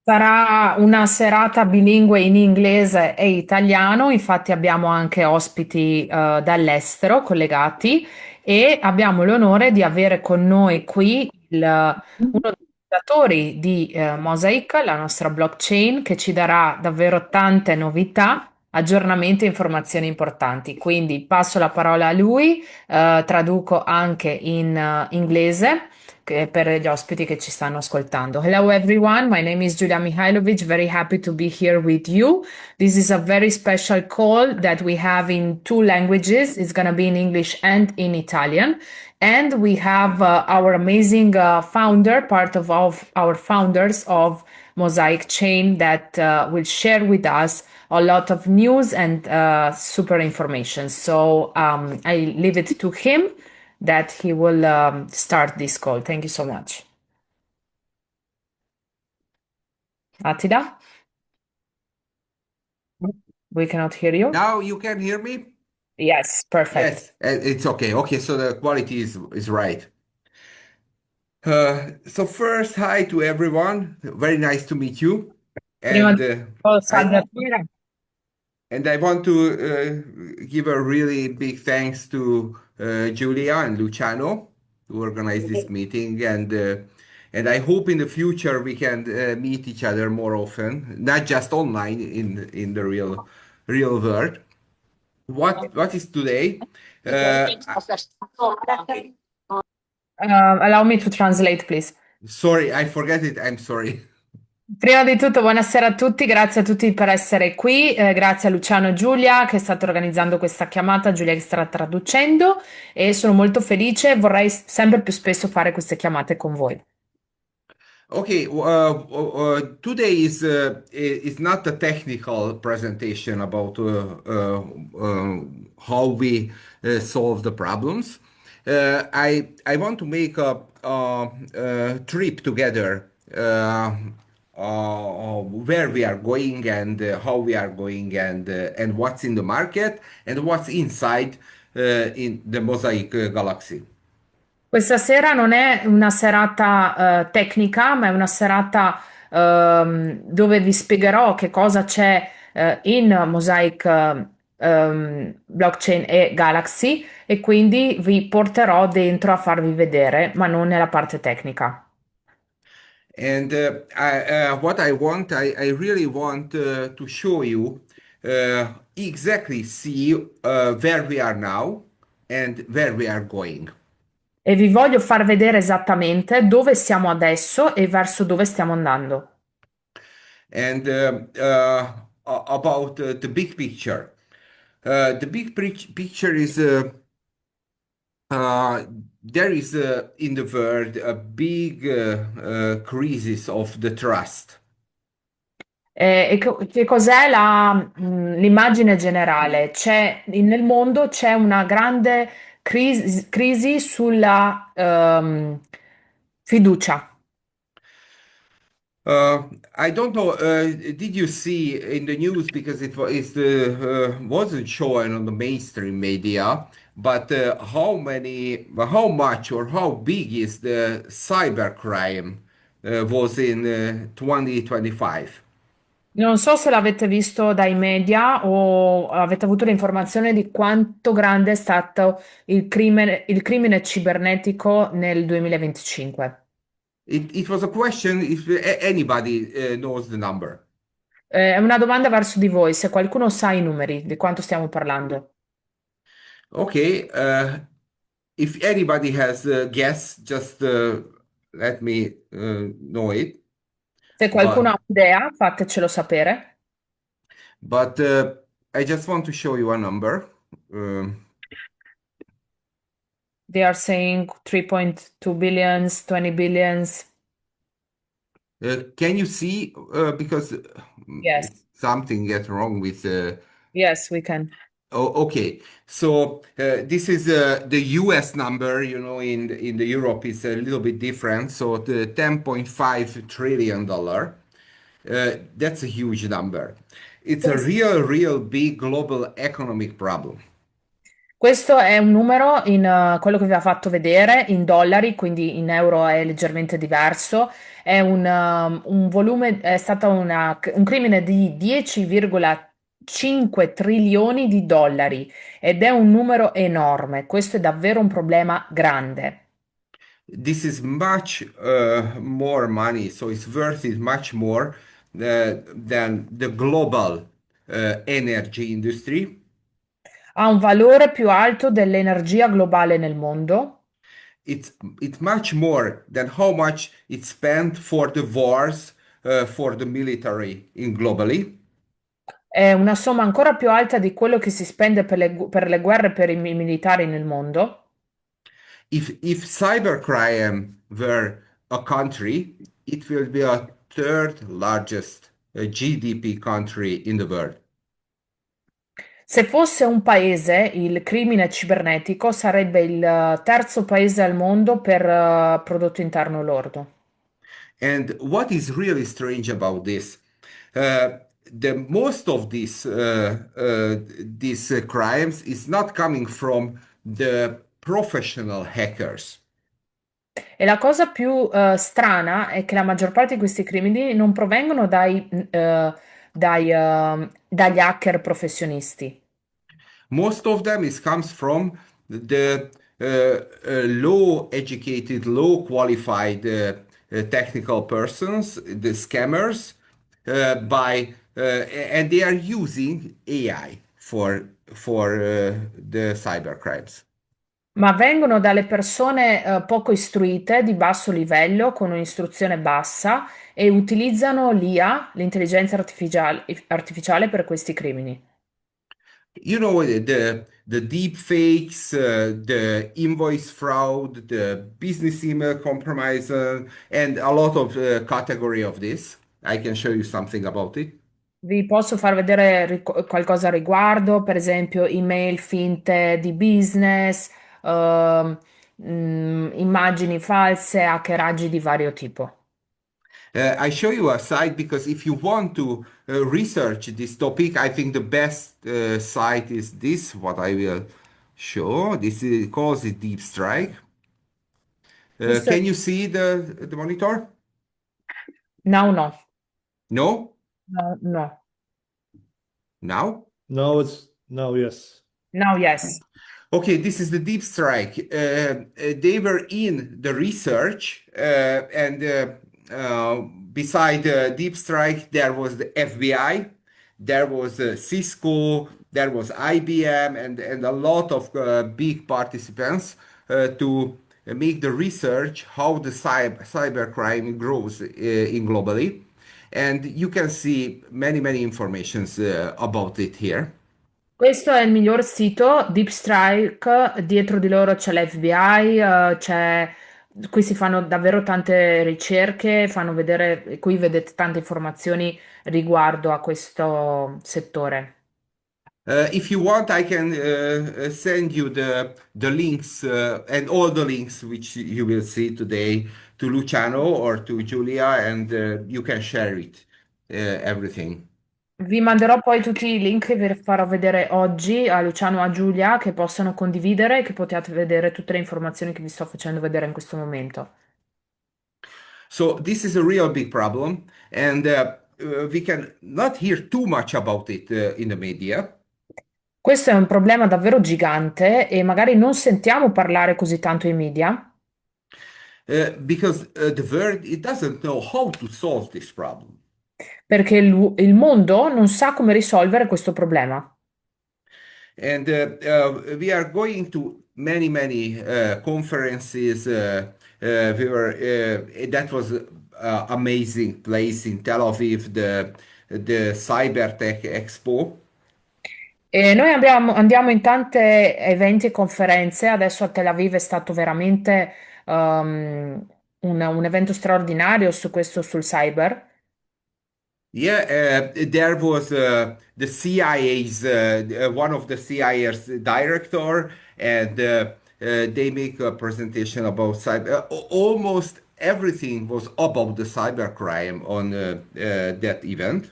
Sarà una serata bilingue in inglese e italiano, infatti abbiamo anche ospiti dall'estero collegati e abbiamo l'onore di avere con noi qui uno dei fondatori di Mosaic, la nostra blockchain, che ci darà davvero tante novità, aggiornamenti e informazioni importanti. Quindi passo la parola a lui, traduco anche in inglese per gli ospiti che ci stanno ascoltando. Hello everyone, my name is Julia Mihailovic, very happy to be here with you. This is a very special call that we have in two languages. It's going to be in English and in Italian. And we have our amazing founder, part of our founders of Mosaic Chain, that will share with us a lot of news and super information. So I leave it to him that he will start this call. Thank you so much. Attila, we cannot hear you. Now you can hear me? Yes, perfect. Yes, it's okay. Okay, so the quality is right. So first, hi to everyone. Very nice to meet you. Prima And di tutto, salve I a tutti. and I want to give a really big thanks to Julia and Luciano to organize this meeting, and I hope in the future we can meet each other more often, not just online in the real world. What is today? Uh, Allow me to translate, please. Sorry, I forget it. I'm sorry. Prima di tutto, buonasera a tutti, grazie a tutti per essere qui, grazie a Luciano e Giulia che state organizzando questa chiamata, Giulia che sta traducendo e sono molto felice, vorrei sempre più spesso fare queste chiamate con voi. Okay, today is not a technical presentation about how we solve the problems. I want to make a trip together where we are going and how we are going and what's in the market and what's inside in the Mosaic Galaxy. Questa sera non è una serata tecnica, ma è una serata dove vi spiegherò che cosa c'è in Mosaic Blockchain e Galaxy e quindi vi porterò dentro a farvi vedere, ma non nella parte tecnica. And what I really want to show you exactly see where we are now and where we are going. E vi voglio far vedere esattamente dove siamo adesso e verso dove stiamo andando. And about the big picture. The picture is uh, there is in the world a big crisis of the trust. Che cos'è l'immagine generale? Nel mondo c'è una grande crisi sulla fiducia. I don't know. Did you see in the news because wasn't shown on the mainstream media, but how much, or how big is the cybercrime was in 2025? Non so se l'avete visto dai media o avete avuto l'informazione di quanto grande è stato il crimine cibernetico nel 2025. It was a question if anybody knows the number. È una domanda verso di voi, se qualcuno sa i numeri di quanto stiamo parlando. Okay, if anybody has a guess, just let me know it. Se qualcuno But ha un'idea, fatecelo sapere. But I just want to show you a number. Um, They are saying 3.2 billions, 20 billions. can you see? Because Yes, something get wrong with. yes, we can. Oh, okay. So this is the U.S. number. You know, in the Europe, it's a little bit different. So the 10.5 trillion dollar. That's a huge number. It's a real big global economic problem. Questo è un numero in quello che vi ha fatto vedere in dollari, quindi in euro è leggermente diverso. È un volume, è stato un crimine di 10,5 trilioni di dollari ed è un numero enorme. Questo è davvero un problema grande. This is much more money, so it's worth it much more than the global energy industry. Ha un valore più alto dell'energia globale nel mondo. It's it's much more than how much it's spent for the wars for the military in globally. È una somma ancora più alta di quello che si spende per le guerre per i militari nel mondo. If cybercrime were a country, it will be a third largest GDP country in the world. Se fosse un paese, il crimine cibernetico sarebbe il terzo paese al mondo per prodotto interno lordo. And what is really strange about this? Uh, the most of these crimes is not coming from the professional hackers. E la cosa più strana è che la maggior parte di questi crimini non provengono dagli hacker professionisti. Most of them is comes from the low educated, low qualified technical persons, the scammers, and they are using AI for the cyber crimes. Ma vengono dalle persone poco istruite, di basso livello, con un'istruzione bassa e utilizzano l'IA, l'intelligenza artificiale per questi crimini. You know, the deep fakes, the invoice fraud, the business email compromise, and a lot of category of this. I can show you something about it. Vi posso far vedere qualcosa a riguardo, per esempio email finte di business, immagini false, hackeraggi di vario tipo. I show you a site because if you want to research this topic, I think the best site is this, what I will show. This is calls it Deep Strike. Questo è... Can you see the monitor? No, no, No? no, no, Now? No, it's no, yes. no, yes. Okay, this is the deep strike. They were in the research, and beside deep strike, there was the FBI, there was Cisco, there was IBM, and a lot of big participants to make the research how the cybercrime grows in globally. And you can see many informations about it here. Questo è il miglior sito, Deep Strike, dietro di loro c'è l'FBI, qui si fanno davvero tante ricerche, fanno vedere, qui vedete tante informazioni riguardo a questo settore. If you want, I can send you the links and all the links which you will see today to Luciano or to Julia, and you can share it, everything. Vi manderò poi tutti i link che vi farò vedere oggi a Luciano e a Giulia che possono condividere e che potete vedere tutte le informazioni che vi sto facendo vedere in questo momento. So this is a real big problem, and we can not hear too much about it in the media. Questo è un problema davvero gigante e magari non sentiamo parlare così tanto in media. Because the world it doesn't know how to solve this problem. Perché il mondo non sa come risolvere questo problema. And we are going to many conferences. That was amazing place in Tel Aviv, the Cybertech Expo. E noi andiamo in tanti eventi e conferenze. Adesso a Tel Aviv è stato veramente un evento straordinario su questo, sul cyber. Yeah, there was the CIA's one of the CIA's director, and they make a presentation about cyber. Almost everything was about the cybercrime on that event.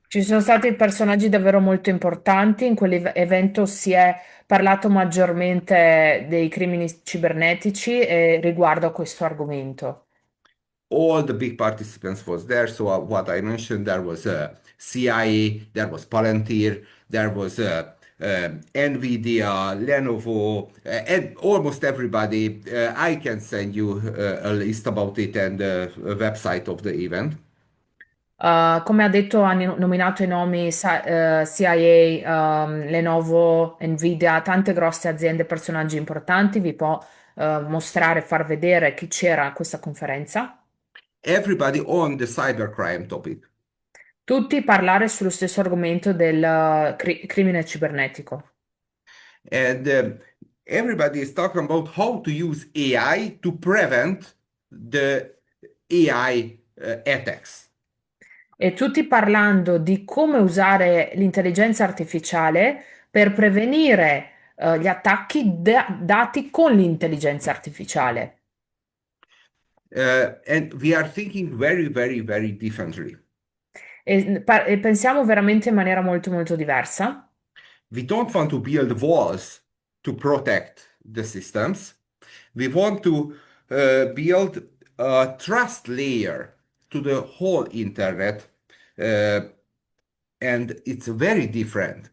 Ci sono stati personaggi davvero molto importanti. In quell'evento si è parlato maggiormente dei crimini cibernetici e riguardo a questo argomento. All the big participants was there. So what I mentioned, there was CIA, there was Palantir, there was NVIDIA, Lenovo, and almost everybody. I can send you a list about it and a website of the event. Come ha detto, ha nominato i nomi CIA, Lenovo, Nvidia, tante grosse aziende e personaggi importanti. Vi può mostrare, far vedere chi c'era a questa conferenza. Everybody on the cybercrime topic. Tutti parlare sullo stesso argomento del crimine cibernetico. And everybody is talking about how to use AI to prevent the AI attacks. E tutti parlando di come usare l'intelligenza artificiale per prevenire gli attacchi dati con l'intelligenza artificiale. And we are thinking very, very, very differently. E pensiamo veramente in maniera molto molto diversa. We don't want to build walls to protect the systems. We want to build a trust layer to the whole internet, uh, and it's very different.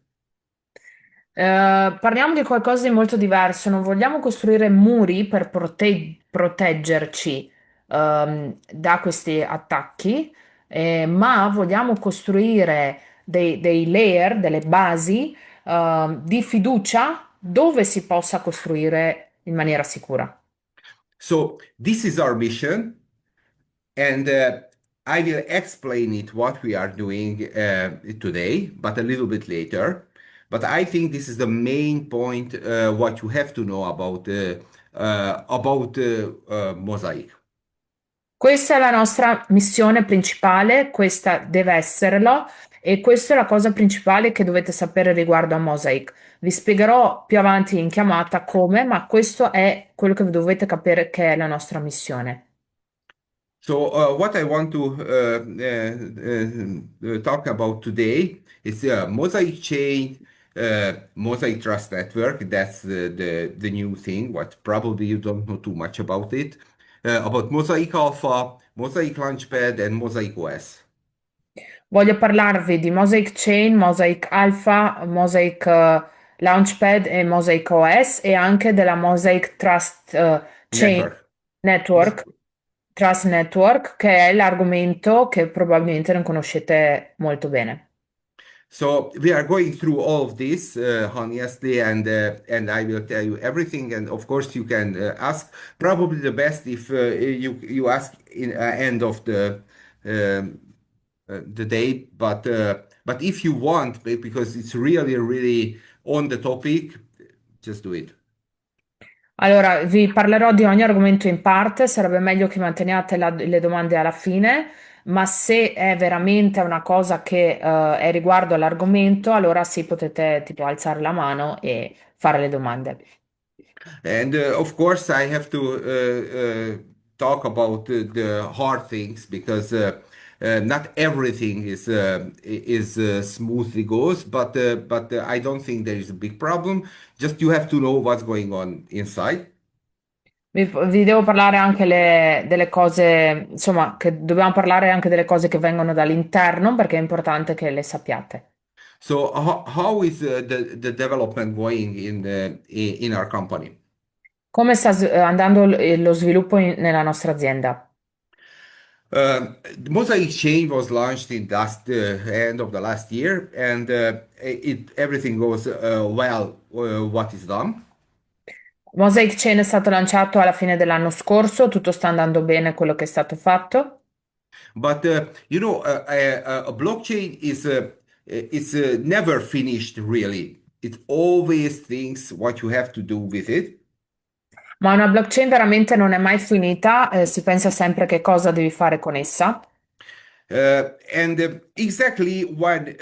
Parliamo di qualcosa di molto diverso, non vogliamo costruire muri per proteggerci da questi attacchi, ma vogliamo costruire dei layer, delle basi di fiducia dove si possa costruire in maniera sicura. So this is our mission, and I will explain it what we are doing today, but a little bit later. But I think this is the main point what you have to know about Mosaic. Questa è la nostra missione principale, questa deve esserlo e questa è la cosa principale che dovete sapere riguardo a Mosaic. Vi spiegherò più avanti in chiamata come, ma questo è quello che dovete capire che è la nostra missione. So what I want to talk about today is Mosaic chain, Mosaic Trust Network. That's the new thing. What probably you don't know too much about it. About Mosaic Alpha, Mosaic Launchpad, and Mosaic OS. Voglio parlarvi di Mosaic Chain, Mosaic Alpha, Mosaic Launchpad e Mosaic OS e anche della Mosaic Trust Chain Network. Yes. Network, Trust Network, che è l'argomento che probabilmente non conoscete molto bene. So we are going through all of this, honestly, and I will tell you everything. And of course, you can ask. Probably the best if you ask in end of the day. But if you want, because it's really really on the topic, just do it. Allora, vi parlerò di ogni argomento in parte, sarebbe meglio che manteniate le domande alla fine, ma se è veramente una cosa che è riguardo all'argomento, allora sì, potete tipo alzare la mano e fare le domande. And of course, I have to talk about the hard things because not everything is smoothly goes, but I don't think there is a big problem. Just you have to know what's going on inside. Vi devo parlare anche delle cose, insomma, che dobbiamo parlare anche delle cose che vengono dall'interno perché è importante che le sappiate. So how is the development going in our company? Come sta andando lo sviluppo nella nostra azienda? The Mosaic chain was launched in last end of the last year, and it everything goes well. What is done, Mosaic Chain è stato lanciato alla fine dell'anno scorso, tutto sta andando bene quello che è stato fatto. but a blockchain is it's never finished really. It always thinks what you have to do with it. Ma una blockchain veramente non è mai finita, si pensa sempre che cosa devi fare con essa. And exactly when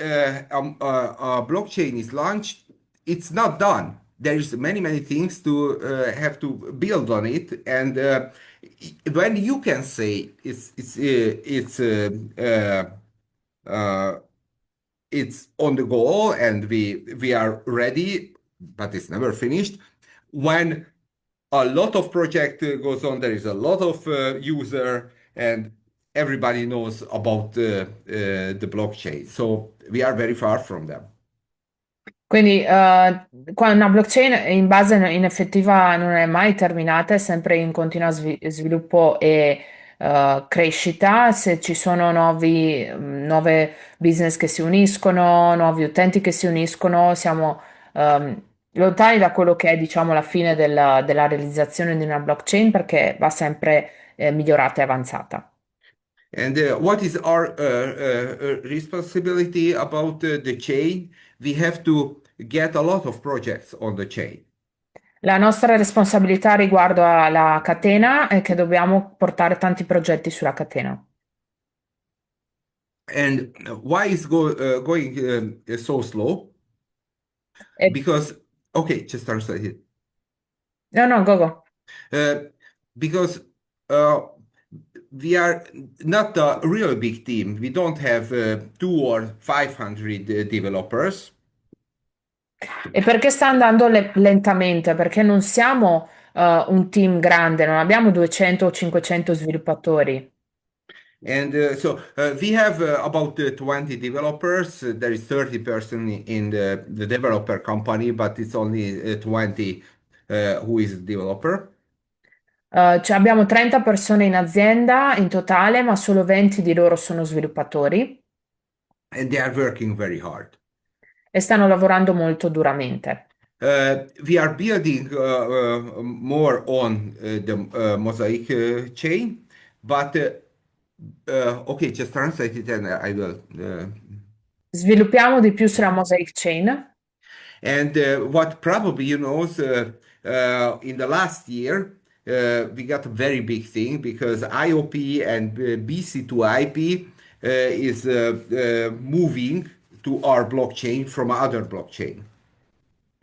a blockchain is launched, it's not done. There is many, many things to have to build on it, and when you can say uh, it's on the goal and we are ready, but it's never finished. When a lot of project goes on, there is a lot of user, and everybody knows about the blockchain. So we are very far from them. Quindi una blockchain in base in effettiva non è mai terminata, è sempre in continuo sviluppo e crescita. Se ci sono nuove business che si uniscono, nuovi utenti che si uniscono, siamo lontani da quello che è, diciamo, la fine della realizzazione di una blockchain perché va sempre migliorata e avanzata. And what is our responsibility about the chain? We have to get a lot of projects on the chain. La nostra responsabilità riguardo alla catena è che dobbiamo portare tanti progetti sulla catena. And why is going so slow? E- Because, okay, just translate it. no, no, go, go. Uh, because uh, we are not a really big team. We don't have two or 500 developers. E perché sta andando lentamente? Perché non siamo un team grande, non abbiamo 200 o 500 sviluppatori. And we have about 20 developers. There is 30 person in the developer company, but it's only 20 who is developer. Cioè abbiamo 30 persone in azienda in totale, ma solo 20 di loro sono sviluppatori And they are working very hard. e stanno lavorando molto duramente. We are building more on the Mosaic chain, but okay, just translate it and I will. Sviluppiamo di più sulla Mosaic Chain. And what probably you know, in the last year, we got a very big thing because IOP and BC2IP is moving to our blockchain from other blockchain.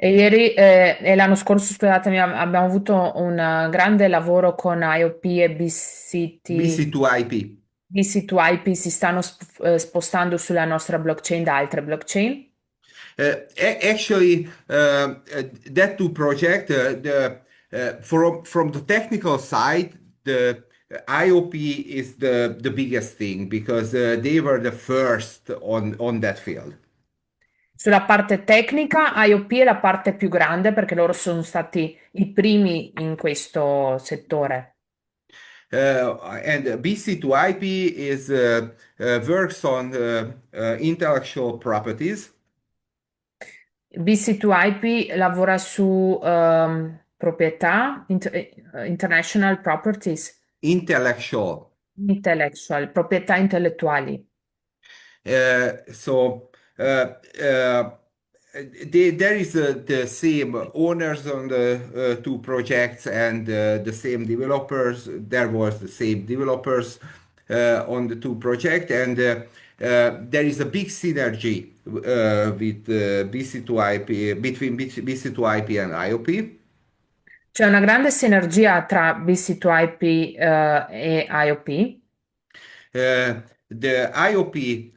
E l'anno scorso, scusatemi, abbiamo avuto un grande lavoro con IOP e BC2IP. BC2IP si stanno spostando sulla nostra blockchain da altre blockchain. Actually, that two project, from the technical side, the IOP is the biggest thing because they were the first on that field. Sulla parte tecnica, IOP è la parte più grande perché loro sono stati i primi in questo settore. And BC2IP is works on intellectual properties. BC2IP lavora su proprietà, international properties, Intellectual. proprietà intellettuali. So there is the same owners on the two projects and the same developers. There was the same developers on the two projects, and there is a big synergy with BC2IP between BC2IP and IOP. C'è una grande sinergia tra BC2IP e IOP. The IOP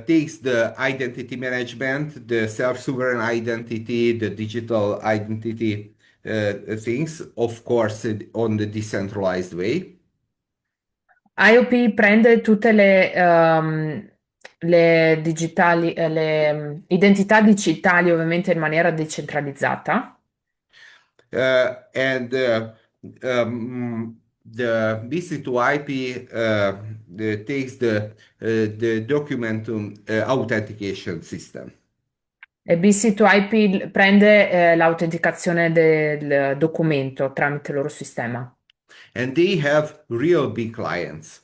takes the identity management, the self-sovereign identity, the digital identity things, of course, on the decentralized way. IOP prende tutte le identità digitali ovviamente in maniera decentralizzata. And the BC2IP takes the document authentication system. E BC2IP prende l'autenticazione del documento tramite il loro sistema. And they have real big clients.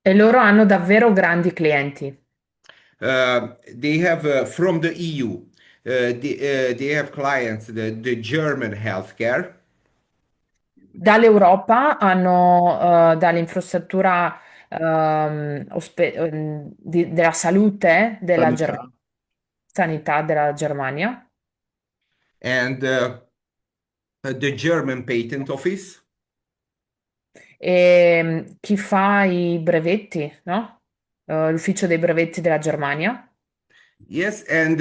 E loro hanno davvero grandi clienti. They have from the EU, they have clients, the German healthcare. Dall'Europa hanno dall'infrastruttura della salute della Sanità. sanità della Germania. And the German Patent Office. E chi fa i brevetti, no? L'ufficio dei brevetti della Germania. Yes, and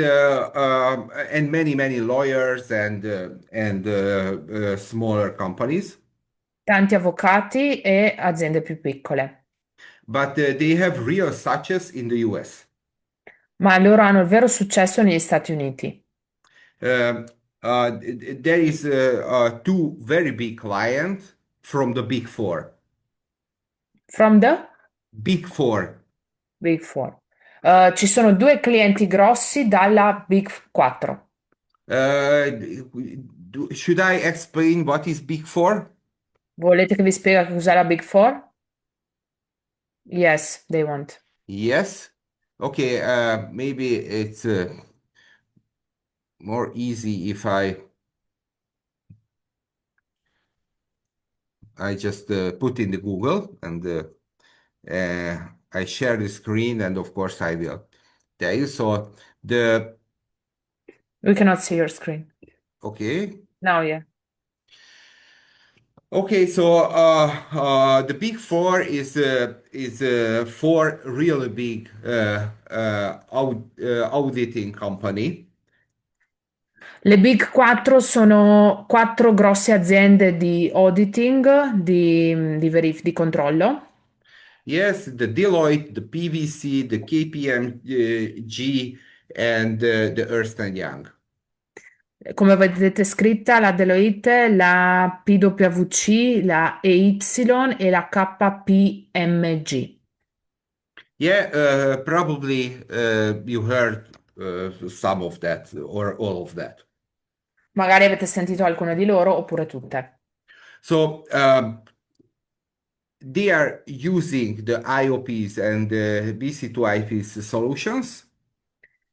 many lawyers and smaller companies, tanti avvocati e aziende più piccole. but they have real success in the US. Ma loro hanno il vero successo negli Stati Uniti. Um, there is two very big clients from the Big Four. From the Big Four. Big Four. Ci sono due clienti grossi dalla Big 4. Uh, should I explain what is Big Four? Volete che vi spiega che cos'è la Big Four? Yes, they want. Yes. Okay, maybe it's more easy if I just put in the Google and I share the screen, and of course I will tell you. So the We cannot see your screen. okay. Now, yeah. Okay, so the Big Four is four really big auditing company. Le Big 4 sono quattro grosse aziende di auditing, di controllo, Yes, the Deloitte, the PwC, the KPMG, and the Ernst and Young. come vedete scritta, la Deloitte, la PwC, la EY e la KPMG. Yeah, probably you heard some of that or all of that. Magari avete sentito alcune di loro oppure tutte. So they are using the IOPs and the BC2IPs solutions,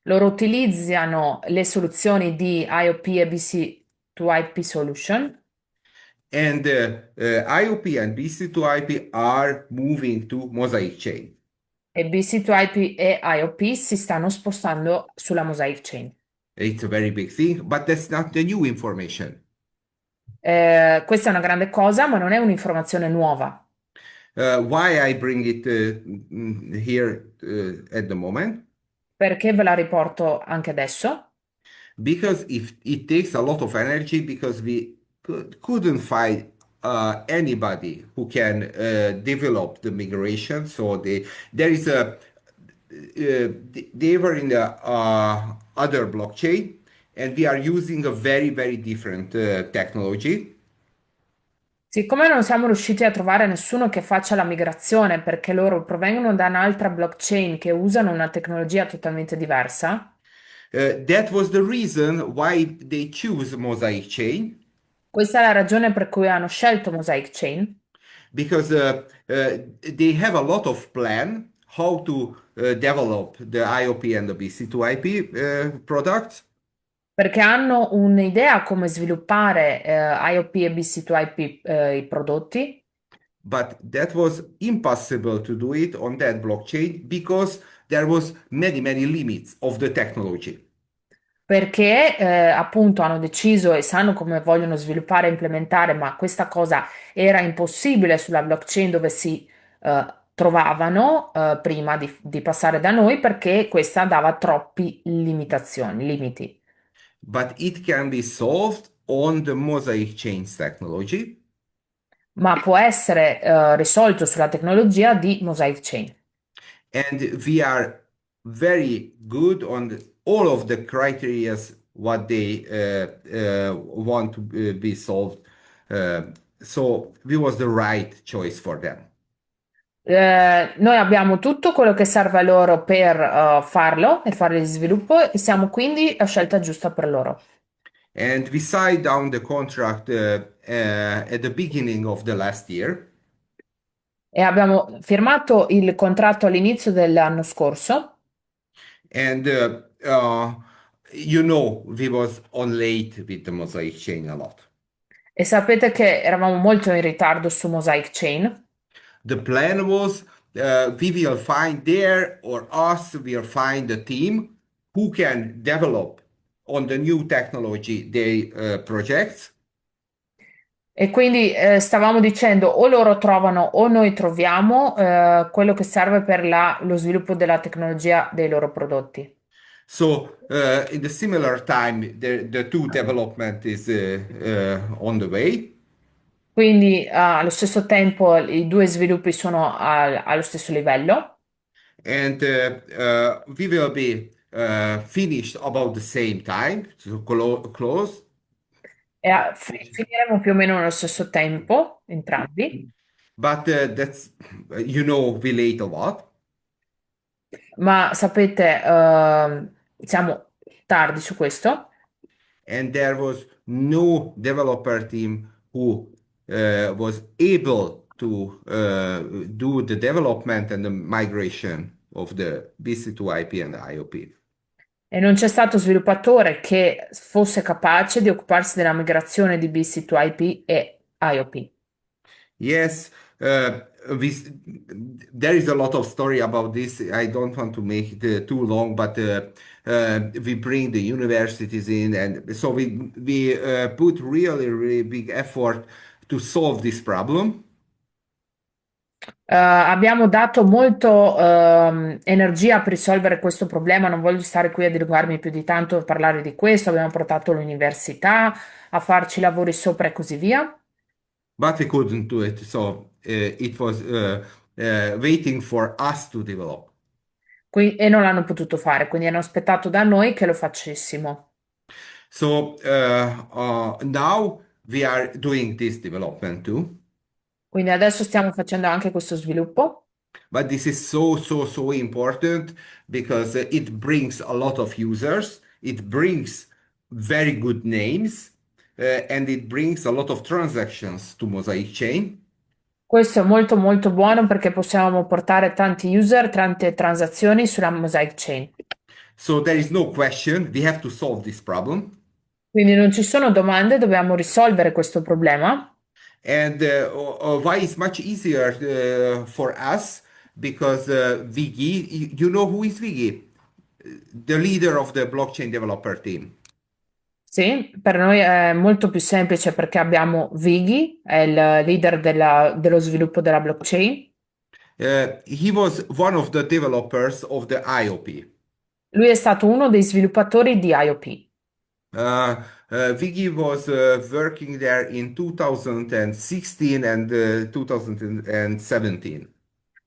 Loro utilizzano le soluzioni di IOP e BC2IP Solution and IOP and BC2IP are moving to Mosaic chain. e BC2IP e IOP si stanno spostando sulla Mosaic Chain. It's a very big thing, but that's not the new information. Questa è una grande cosa, ma non è un'informazione nuova. Why I bring it here at the moment? Perché ve la riporto anche adesso? Because if it takes a lot of energy, because we couldn't find anybody who can develop the migration. So there is they were in the other blockchain, and we are using a very different technology. Siccome non siamo riusciti a trovare nessuno che faccia la migrazione perché loro provengono da un'altra blockchain che usano una tecnologia totalmente diversa, That was the reason why they choose Mosaic chain. questa è la ragione per cui hanno scelto Mosaic Chain, Because they have a lot of plan how to develop the IOP and the BC2IP products, perché hanno un'idea come sviluppare IOP e BC2IP i prodotti, but that was impossible to do it on that blockchain because there was many limits of the technology. perché appunto hanno deciso e sanno come vogliono sviluppare e implementare, ma questa cosa era impossibile sulla blockchain dove si trovavano prima di passare da noi perché questa dava troppi limiti. But it can be solved on the Mosaic chains technology. Ma può essere risolto sulla tecnologia di Mosaic Chain. And we are very good on all of the criterias what they want to be solved. So we was the right choice for them. Noi abbiamo tutto quello che serve a loro per farlo e fare il sviluppo e siamo quindi la scelta giusta per loro. And we signed down the contract at the beginning of the last year. E abbiamo firmato il contratto all'inizio dell'anno scorso And we was on late with the Mosaic chain a lot. e sapete che eravamo molto in ritardo su Mosaic Chain. The plan was we will find there or us will find a team who can develop on the new technology they projects, E quindi stavamo dicendo o loro trovano o noi troviamo quello che serve per lo sviluppo della tecnologia dei loro prodotti. So in the similar time, the two development is on the way, Quindi allo stesso tempo i due sviluppi sono allo stesso livello and we will be finished about the same time, so close. e finiremo più o meno nello stesso tempo, entrambi, But that's we late a lot, ma sapete, siamo tardi su questo. and there was no developer team who was able to do the development and the migration of the BC2IP and the IOP. E non c'è stato sviluppatore che fosse capace di occuparsi della migrazione di BC2IP e IOP. Yes, we, there is a lot of story about this. I don't want to make it too long, but we bring the universities in, and so we put really big effort to solve this problem. Abbiamo dato molto energia per risolvere questo problema, non voglio stare qui a dilungarmi più di tanto per parlare di questo, abbiamo portato l'università a farci lavori sopra e così via, But we couldn't do it, so it was waiting for us to develop. e non l'hanno potuto fare, quindi hanno aspettato da noi che lo facessimo. So now we are doing this development too. Quindi adesso stiamo facendo anche questo sviluppo. But this is so important because it brings a lot of users, it brings very good names, and it brings a lot of transactions to Mosaic Chain. Questo è molto buono perché possiamo portare tanti user, tante transazioni sulla Mosaic Chain. So there is no question, we have to solve this problem. Quindi non ci sono domande, dobbiamo risolvere questo problema. And why it's much easier for us because Vigi, you know who is Vigi? The leader of the blockchain developer team. Sì, per noi è molto più semplice perché abbiamo Vighi, è il leader dello sviluppo della blockchain. He was one of the developers of the IOP. Lui è stato uno dei sviluppatori di IOP. Vicky was working there in 2016 and 2017.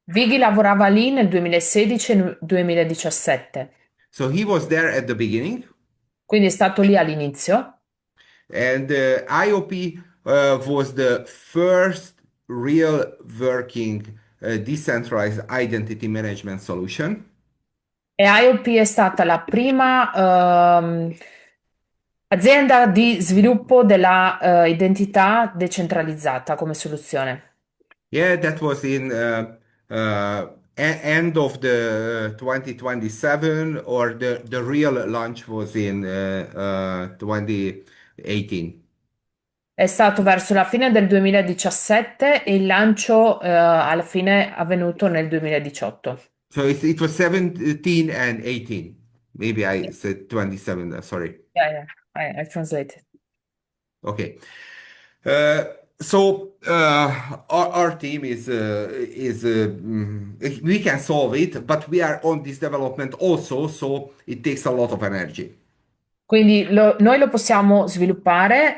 Vighi lavorava lì nel 2016 e 2017, So he was there at the beginning, quindi è stato lì all'inizio. and IOP was the first real working decentralized identity management solution. E IOP è stata la prima azienda di sviluppo della identità decentralizzata come soluzione. Yeah, that was in end of the 2027, or the real launch was in 2018. È stato verso la fine del 2017 e il lancio alla fine è avvenuto nel 2018. So it was 17 and 18. Maybe I said 27, sorry. Yeah, yeah, I translated. Okay. Uh, so our team we can solve it, but we are on this development also, so it takes a lot of energy. Quindi noi lo possiamo sviluppare,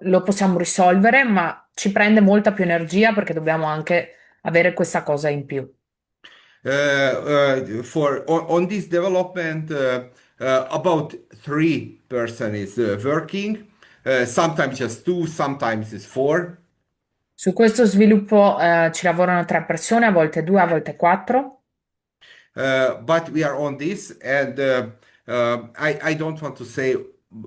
lo possiamo risolvere, ma ci prende molta più energia perché dobbiamo anche avere questa cosa in più. For on this development, about 3 person is working. Sometimes just two, sometimes it's four. Su questo sviluppo ci lavorano 3 persone, a volte 2, a volte 4. But we are on this, and I don't want to say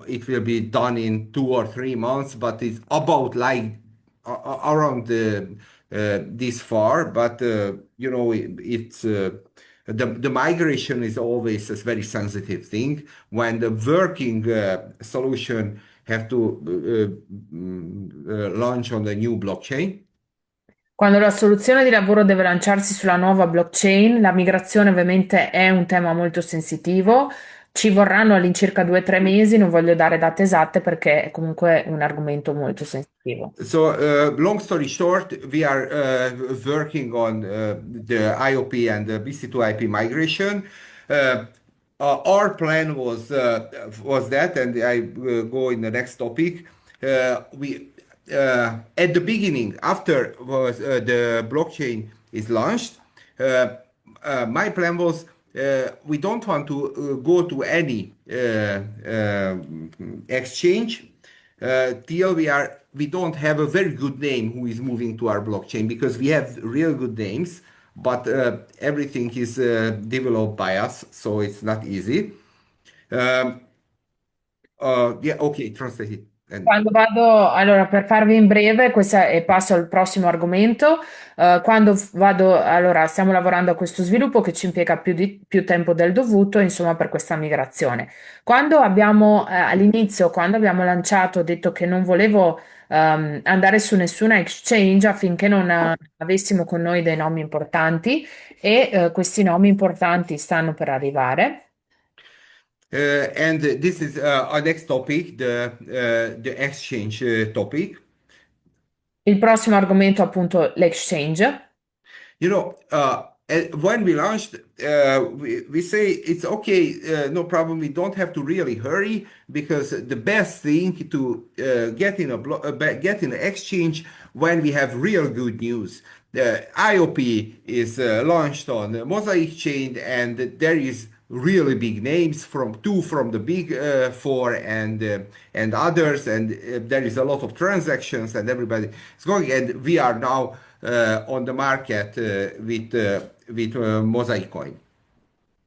it will be done in 2 or 3 months, but it's about like around this far. But it's the migration is always a very sensitive thing when the working solution have to launch on the new blockchain. Quando la soluzione di lavoro deve lanciarsi sulla nuova blockchain, la migrazione ovviamente è un tema molto sensitivo. Ci vorranno all'incirca 2 o 3 mesi, non voglio dare date esatte perché è comunque un argomento molto sensitivo. So, long story short, we are working on the IOP and the BC2IP migration. Uh, Our plan was that, and I will go in the next topic. We At the beginning, after the blockchain is launched, uh, my plan was we don't want to go to any exchange till we don't have a very good name who is moving to our blockchain, because we have real good names, but everything is developed by us, so it's not easy. Um, yeah, okay, translate it. And Quando vado, allora per farvi in breve, questa, e passo al prossimo argomento, allora stiamo lavorando a questo sviluppo che ci impiega più tempo del dovuto, insomma, per questa migrazione. Quando abbiamo, all'inizio, quando abbiamo lanciato, ho detto che non volevo, andare su nessuna exchange affinché non avessimo con noi dei nomi importanti e, questi nomi importanti stanno per arrivare. and this is our next topic, the exchange topic. Il prossimo argomento, appunto, l'exchange. When we launched, we say it's okay, no problem. We don't have to really hurry, because the best thing to get in an exchange when we have real good news. The IOP is launched on the Mosaic chain, and there is really big names from the big four and others, and there is a lot of transactions, and everybody is going, and we are now on the market with Mosaic coin.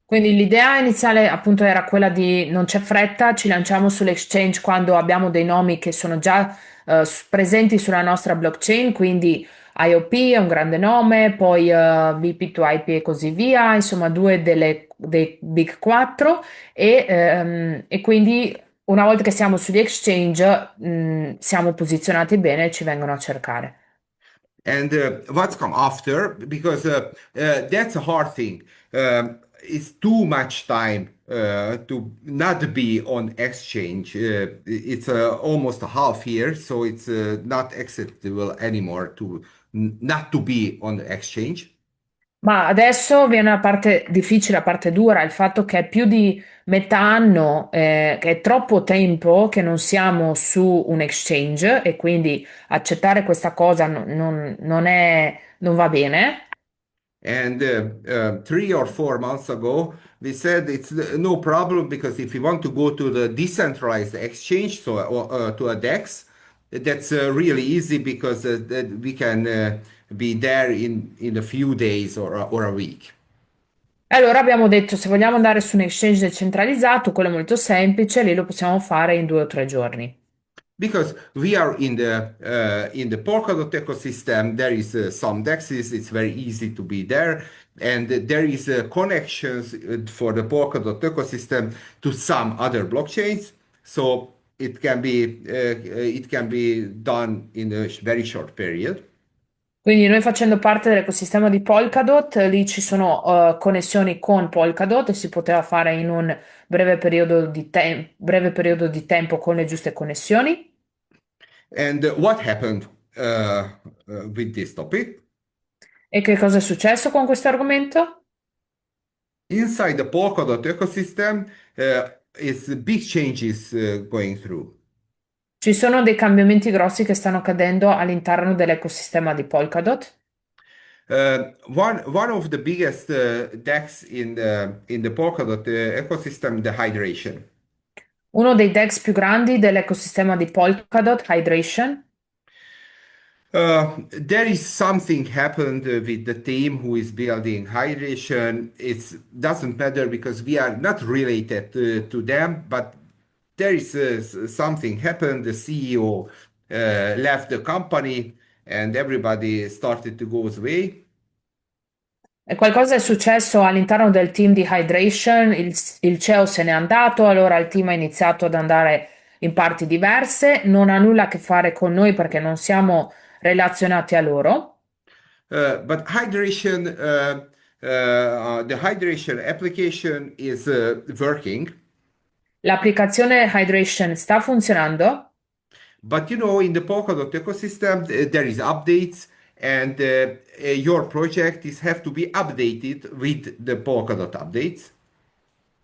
Quindi l'idea iniziale appunto era quella di non c'è fretta, ci lanciamo sull'exchange quando abbiamo dei nomi che sono già presenti sulla nostra blockchain, quindi IOP è un grande nome, poi VP2IP e così via, insomma dei Big 4 e quindi una volta che siamo sugli exchange siamo posizionati bene e ci vengono a cercare. And what's come after, because that's a hard thing. It's too much time to not be on exchange. It's almost a half year, so it's not acceptable anymore to not to be on the exchange. Ma adesso viene la parte difficile, la parte dura, il fatto che è più di metà anno, che è troppo tempo che non siamo su un exchange e quindi accettare questa cosa non va bene. And 3 or 4 months ago, we said it's no problem, because if you want to go to the decentralized exchange, so to a DEX, that's really easy, because that we can be there in a few days or a week. E allora abbiamo detto, se vogliamo andare su un exchange decentralizzato, quello è molto semplice, lì lo possiamo fare in 2 o 3 giorni. Because we are in the Polkadot ecosystem, there is some DEXs. It's very easy to be there, and there is connections for the Polkadot ecosystem to some other blockchains. So it can be done in a very short period. Quindi noi facendo parte dell'ecosistema di Polkadot, lì ci sono connessioni con Polkadot e si poteva fare in un breve periodo di tempo con le giuste connessioni. And what happened with this topic? E che cosa è successo con questo argomento? Inside the Polkadot ecosystem, is big changes going through. Ci sono dei cambiamenti grossi che stanno accadendo all'interno dell'ecosistema di Polkadot. One of the biggest decks in the Polkadot ecosystem, the hydration. Uno dei DEX più grandi dell'ecosistema di Polkadot, Hydration. There is something happened with the team who is building hydration. It doesn't matter, because we are not related to them, but there is something happened. The CEO left the company, and everybody started to go his way. E qualcosa è successo all'interno del team di Hydration, il CEO se n'è andato, allora il team ha iniziato ad andare in parti diverse, non ha nulla a che fare con noi perché non siamo relazionati a loro. But the hydration application is working. L'applicazione Hydration sta funzionando, But in the Polkadot ecosystem, there is updates, and your project is have to be updated with the Polkadot updates.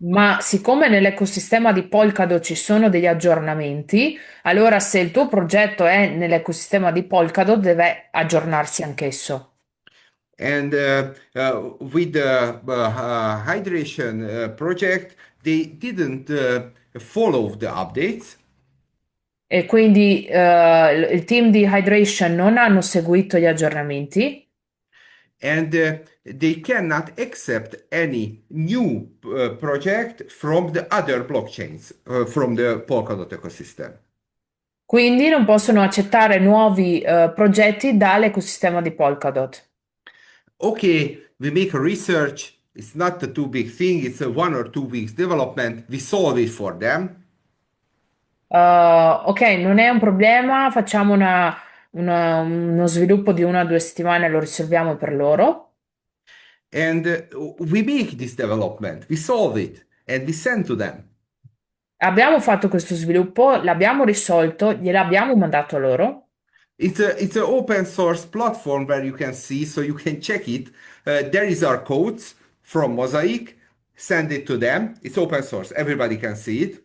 Ma siccome nell'ecosistema di Polkadot ci sono degli aggiornamenti, allora se il tuo progetto è nell'ecosistema di Polkadot deve aggiornarsi anch'esso. And with the hydration project, they didn't follow the updates. E quindi il team di Hydration non hanno seguito gli aggiornamenti And they cannot accept any new project from the other blockchains, from the Polkadot ecosystem. quindi non possono accettare nuovi progetti dall'ecosistema di Polkadot. Okay, we make a research. It's not a too big thing. It's a 1 or 2 weeks development. We solve it for them. Ok, non è un problema, facciamo uno sviluppo di 1 o 2 settimane e lo risolviamo per loro. And we make this development. We solve it and we send to them. Abbiamo fatto questo sviluppo, l'abbiamo risolto, gliel'abbiamo mandato a loro. It's an open source platform where you can see, so you can check it. There is our codes from Mosaic. Send it to them. It's open source. Everybody can see it.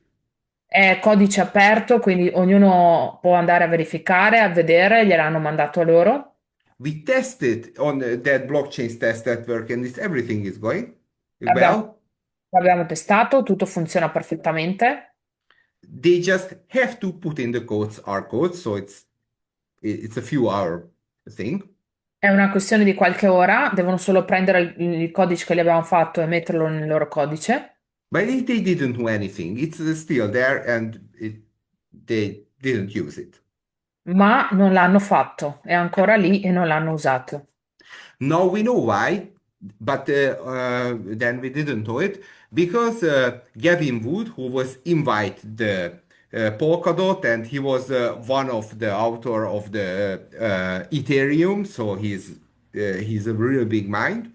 È codice aperto, quindi ognuno può andare a verificare, a vedere, gliel'hanno mandato a loro. We test it on that blockchain test network, and everything is going Abbiamo, well. abbiamo testato, tutto funziona perfettamente. They just have to put in the codes, our codes, so it's a few hour thing. È una questione di qualche ora, devono solo prendere il codice che gli abbiamo fatto e metterlo nel loro codice, But they didn't do anything. It's still there, and they didn't use it. ma non l'hanno fatto, è ancora lì e non l'hanno usato. Now we know why, but then we didn't know it because Gavin Wood, who was invited the Polkadot, and he was one of the author of the Ethereum, so he's a really big mind.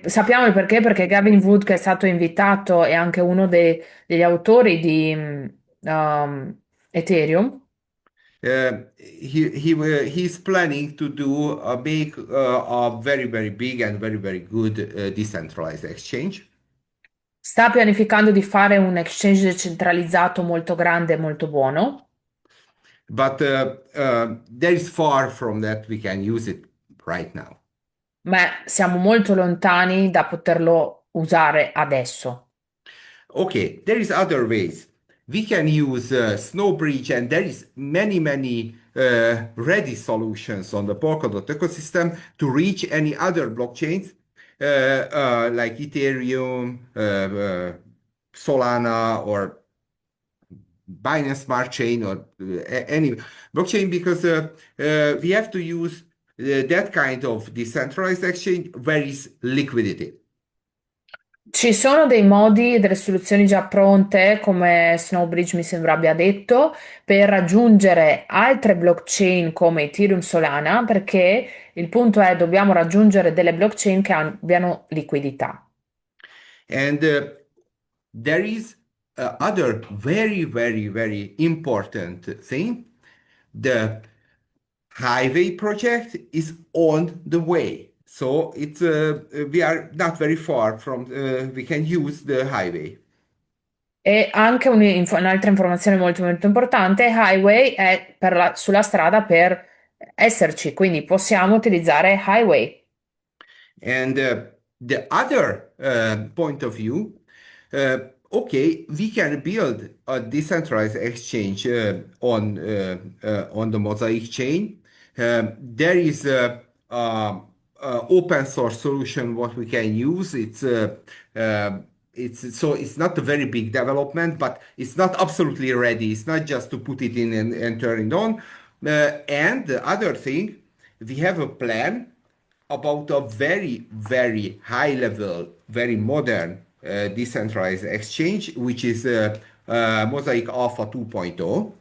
Sappiamo il perché, perché Gavin Wood, che è stato invitato, è anche uno degli autori di Ethereum. He's planning to do make a very big and very good decentralized exchange. Sta pianificando di fare un exchange decentralizzato molto grande e molto buono, But there is far from that we can use it right now. ma siamo molto lontani da poterlo usare adesso. Okay, there is other ways. We can use Snowbridge, and there is many ready solutions on the Polkadot ecosystem to reach any other blockchains like Ethereum, Solana, or Binance Smart Chain, or any blockchain, because we have to use that kind of decentralized exchange where is liquidity. Ci sono dei modi e delle soluzioni già pronte, come Snowbridge mi sembra abbia detto, per raggiungere altre blockchain come Ethereum Solana, perché il punto è dobbiamo raggiungere delle blockchain che abbiano liquidità. And there is other very important thing. The highway project is on the way. So it's we are not very far from we can use the highway. E anche un'altra informazione molto importante, Highway è sulla strada per esserci, quindi possiamo utilizzare Highway. And the other point of view, okay, we can build a decentralized exchange on the Mosaic chain. There is a open source solution what we can use. It's not a very big development, but it's not absolutely ready. It's not just to put it in and turn it on. And the other thing, we have a plan about a very high level, very modern decentralized exchange, which is Mosaic Alpha 2.0.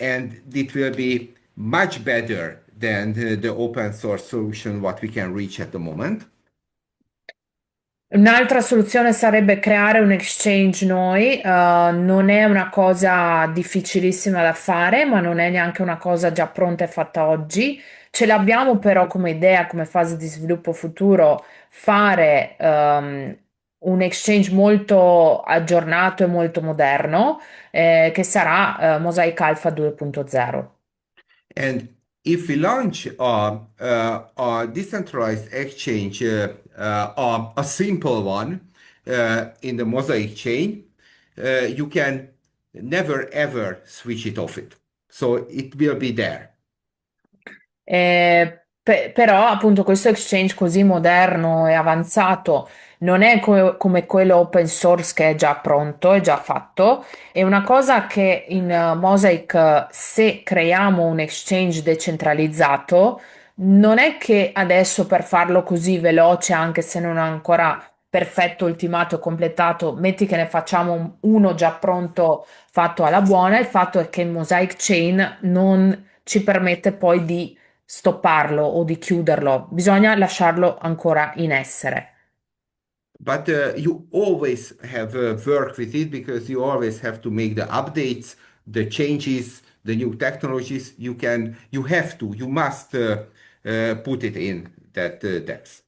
And it will be much better than the open source solution what we can reach at the moment. Un'altra soluzione sarebbe creare un exchange noi, non è una cosa difficilissima da fare, ma non è neanche una cosa già pronta e fatta oggi. Ce l'abbiamo però come idea, come fase di sviluppo futuro, fare un exchange molto aggiornato e molto moderno, che sarà Mosaic Alpha 2.0. And if we launch a decentralized exchange, a simple one in the Mosaic chain, you can never ever switch it off it. So it will be there. Però appunto questo exchange così moderno e avanzato non è come quello open source che è già pronto, è già fatto. È una cosa che in Mosaic, se creiamo un exchange decentralizzato, non è che adesso per farlo così veloce, anche se non è ancora perfetto, ultimato, completato, metti che ne facciamo uno già pronto, fatto alla buona, il fatto è che il Mosaic Chain non ci permette poi di stopparlo o di chiuderlo, bisogna lasciarlo ancora in essere. But you always have work with it because you always have to make the updates, the changes, the new technologies. You must put it in that DEX.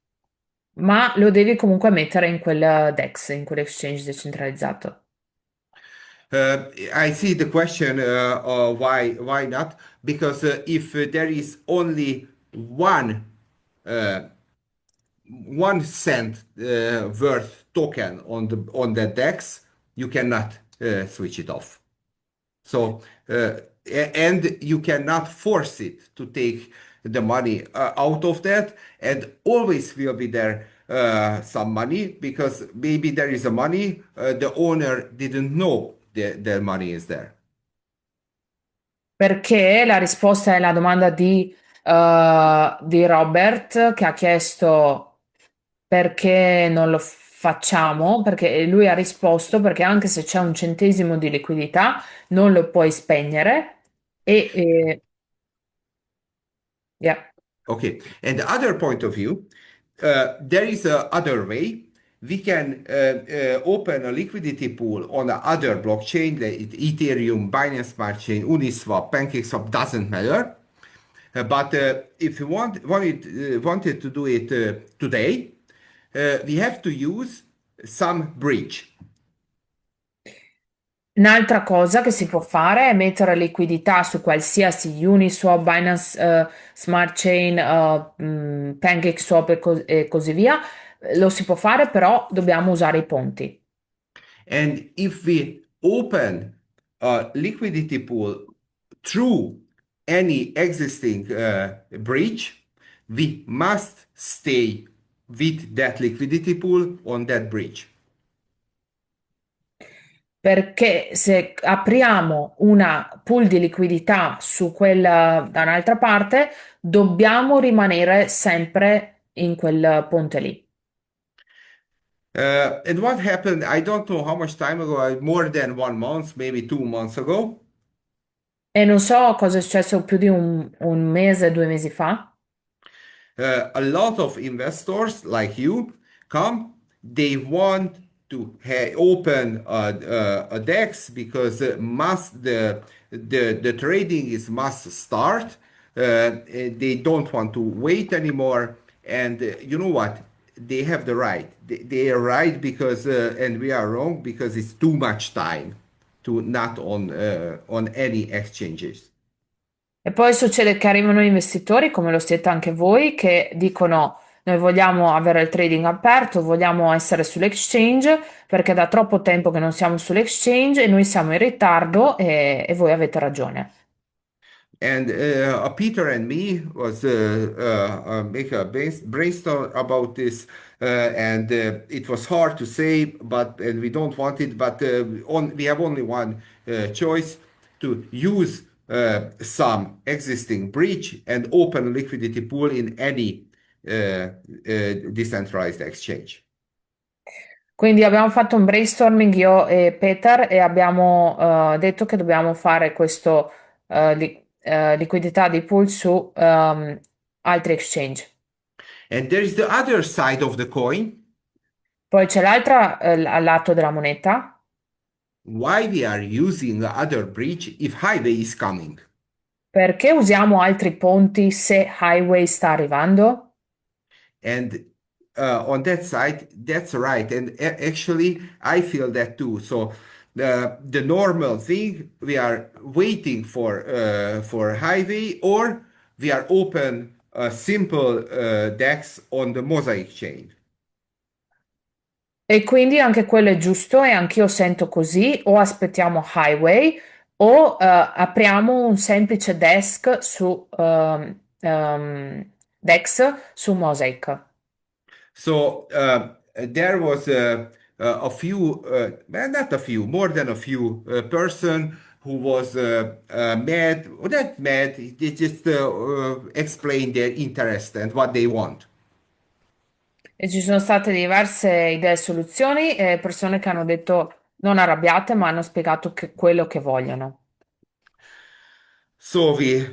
Ma lo devi comunque mettere in quel DEX, in quell'exchange decentralizzato. I see the question why not? Because if there is only one 1 cent worth token on the DEX, you cannot switch it off. So, and you cannot force it to take the money out of that, and always will be there some money because maybe there is a money the owner didn't know the money is there. Perché la risposta è la domanda di Robert che ha chiesto perché non lo facciamo, perché lui ha risposto perché anche se c'è un centesimo di liquidità non lo puoi spegnere e yeah. Okay, and the other point of view, there is a other way. We can open a liquidity pool on the other blockchain, like Ethereum, Binance Smart Chain, Uniswap, PancakeSwap, doesn't matter. But if you wanted to do it today, we have to use some bridge. Un'altra cosa che si può fare è mettere liquidità su qualsiasi Uniswap, Binance Smart Chain, PancakeSwap e così via. Lo si può fare, però dobbiamo usare i ponti. And if we open a liquidity pool through any existing bridge, we must stay with that liquidity pool on that bridge. Perché se apriamo una pool di liquidità su quella da un'altra parte, dobbiamo rimanere sempre in quel ponte lì. And what happened, I don't know how much time ago, more than 1 month, maybe 2 months ago. E non so cosa è successo più di un mese, 2 mesi fa. A lot of investors like you come, they want to open a DEX because the trading is must start. They don't want to wait anymore. And you know what? They have the right. They are right because, and we are wrong because it's too much time to not on any exchanges. E poi succede che arrivano investitori, come lo siete anche voi, che dicono noi vogliamo avere il trading aperto, vogliamo essere sull'exchange perché da troppo tempo che non siamo sull'exchange e noi siamo in ritardo e voi avete ragione. And Peter and me was make a brainstorm about this, and it was hard to say, but and we don't want it, but we have only one choice to use some existing bridge and open a liquidity pool in any decentralized exchange. Quindi abbiamo fatto un brainstorming io e Peter e abbiamo detto che dobbiamo fare questo liquidità di pool su altri exchange. And there is the other side of the coin. Poi c'è l'altra al lato della moneta. Why we are using the other bridge if highway is coming? Perché usiamo altri ponti se Highway sta arrivando? And on that side, that's right. And actually, I feel that too. So the normal thing, we are waiting for highway, or we are open a simple DEX on the Mosaic chain. E quindi anche quello è giusto e anch'io sento così, o aspettiamo Highway o apriamo un semplice Dex su Mosaic. So there was a few, well, not a few, more than a few person who was mad, or not mad, they just explained their interest and what they want. E ci sono state diverse idee e soluzioni e persone che hanno detto non arrabbiate, ma hanno spiegato quello che vogliono. So we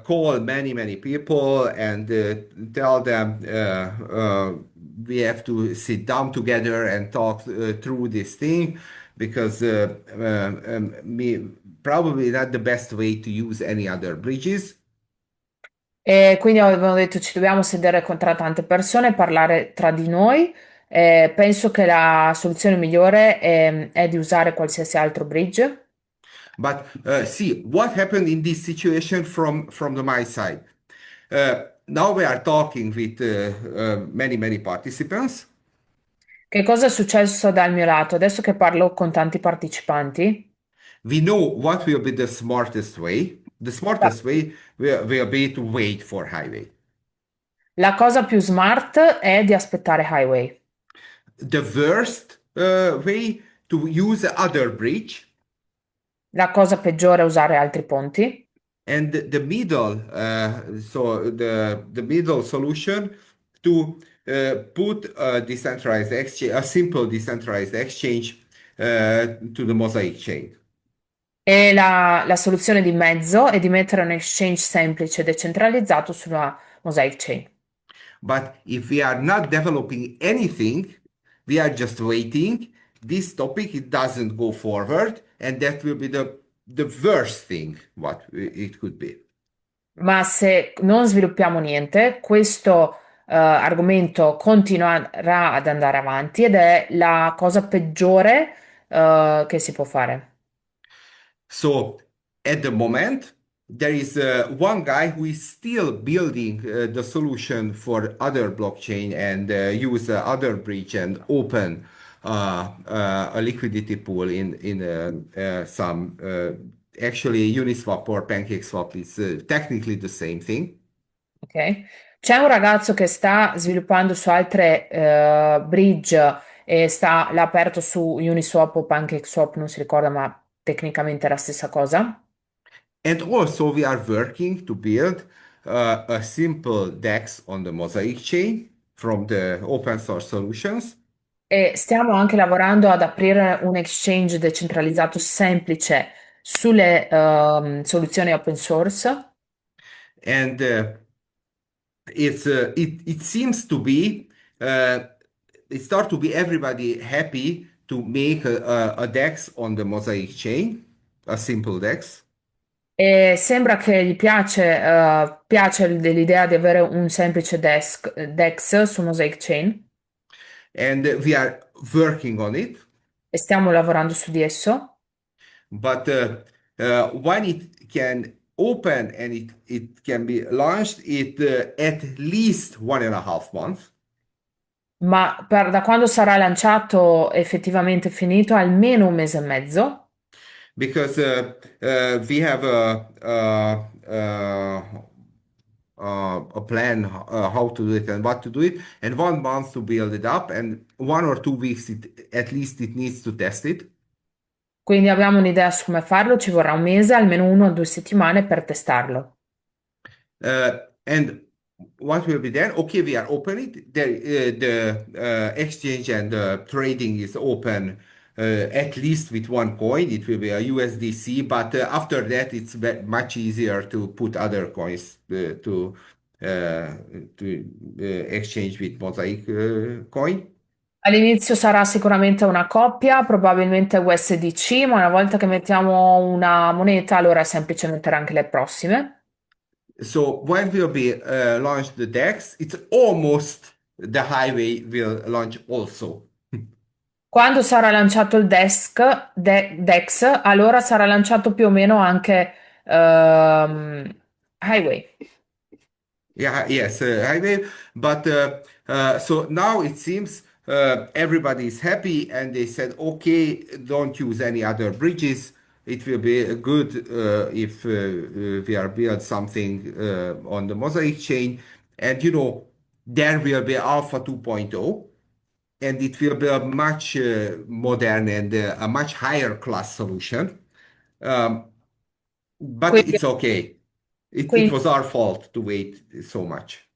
call many people and tell them we have to sit down together and talk through this thing because probably not the best way to use any other bridges. E quindi avevano detto ci dobbiamo sedere tra tante persone e parlare tra di noi. Penso che la soluzione migliore è di usare qualsiasi altro bridge. But see what happened in this situation from the my side. Now we are talking with many participants. Che cosa è successo dal mio lato? Adesso che parlo con tanti partecipanti, We know what will be the smartest way. The la, smartest way will be to wait for highway. la cosa più smart è di aspettare Highway. The worst way to use the other bridge, La cosa peggiore è usare altri ponti. and the middle, so the middle solution to put a decentralized exchange, a simple decentralized exchange to the Mosaic chain. E la soluzione di mezzo è di mettere un exchange semplice decentralizzato sulla Mosaic Chain. But if we are not developing anything, we are just waiting. This topic it doesn't go forward, and that will be the worst thing what it could be. Ma se non sviluppiamo niente, questo argomento continuerà ad andare avanti ed è la cosa peggiore che si può fare. So at the moment, there is one guy who is still building the solution for other blockchain and use other bridge and open a liquidity pool in some actually Uniswap or PancakeSwap is technically the same thing. Ok? C'è un ragazzo che sta sviluppando su altre bridge e l'ha aperto su Uniswap o PancakeSwap, non si ricorda, ma tecnicamente è la stessa cosa. And also we are working to build a simple DEX on the Mosaic chain from the open source solutions. E stiamo anche lavorando ad aprire un exchange decentralizzato semplice sulle soluzioni open source. And it seems to be uh, it start to be everybody happy to make a DEX on the Mosaic chain, a simple DEX. E sembra che gli piace l'idea di avere un semplice DEX su Mosaic Chain And we are working on it. e stiamo lavorando su di esso. But when it can open and it can be launched, it at least 1.5 months. Ma da quando sarà lanciato effettivamente finito, almeno un mese e mezzo, Because we have a plan how to do it and what to do it, and 1 month to build it up, and 1 or 2 weeks at least it needs to test it. quindi abbiamo un'idea su come farlo, ci vorrà un mese, almeno 1 o 2 settimane per testarlo. And what will be then? Okay, we are open it. The exchange and trading is open at least with one coin. It will be a USDC, but after that, it's much easier to put other coins uh, to exchange with Mosaic coin. All'inizio sarà sicuramente una coppia, probabilmente USDC, ma una volta che mettiamo una moneta, allora è semplice mettere anche le prossime. So when will be launched the DEX, it's almost the highway will launch also. Quando sarà lanciato il DEX, allora sarà lanciato più o meno anche Highway. Yeah, yes, highway. But so now it seems everybody is happy and they said, okay, don't use any other bridges. It will be good if we are build something on the Mosaic chain. And there will be Alpha 2.0 and it will be a much modern and a much higher class solution. Um, but Quindi, it's okay. It quindi was our fault to wait so much.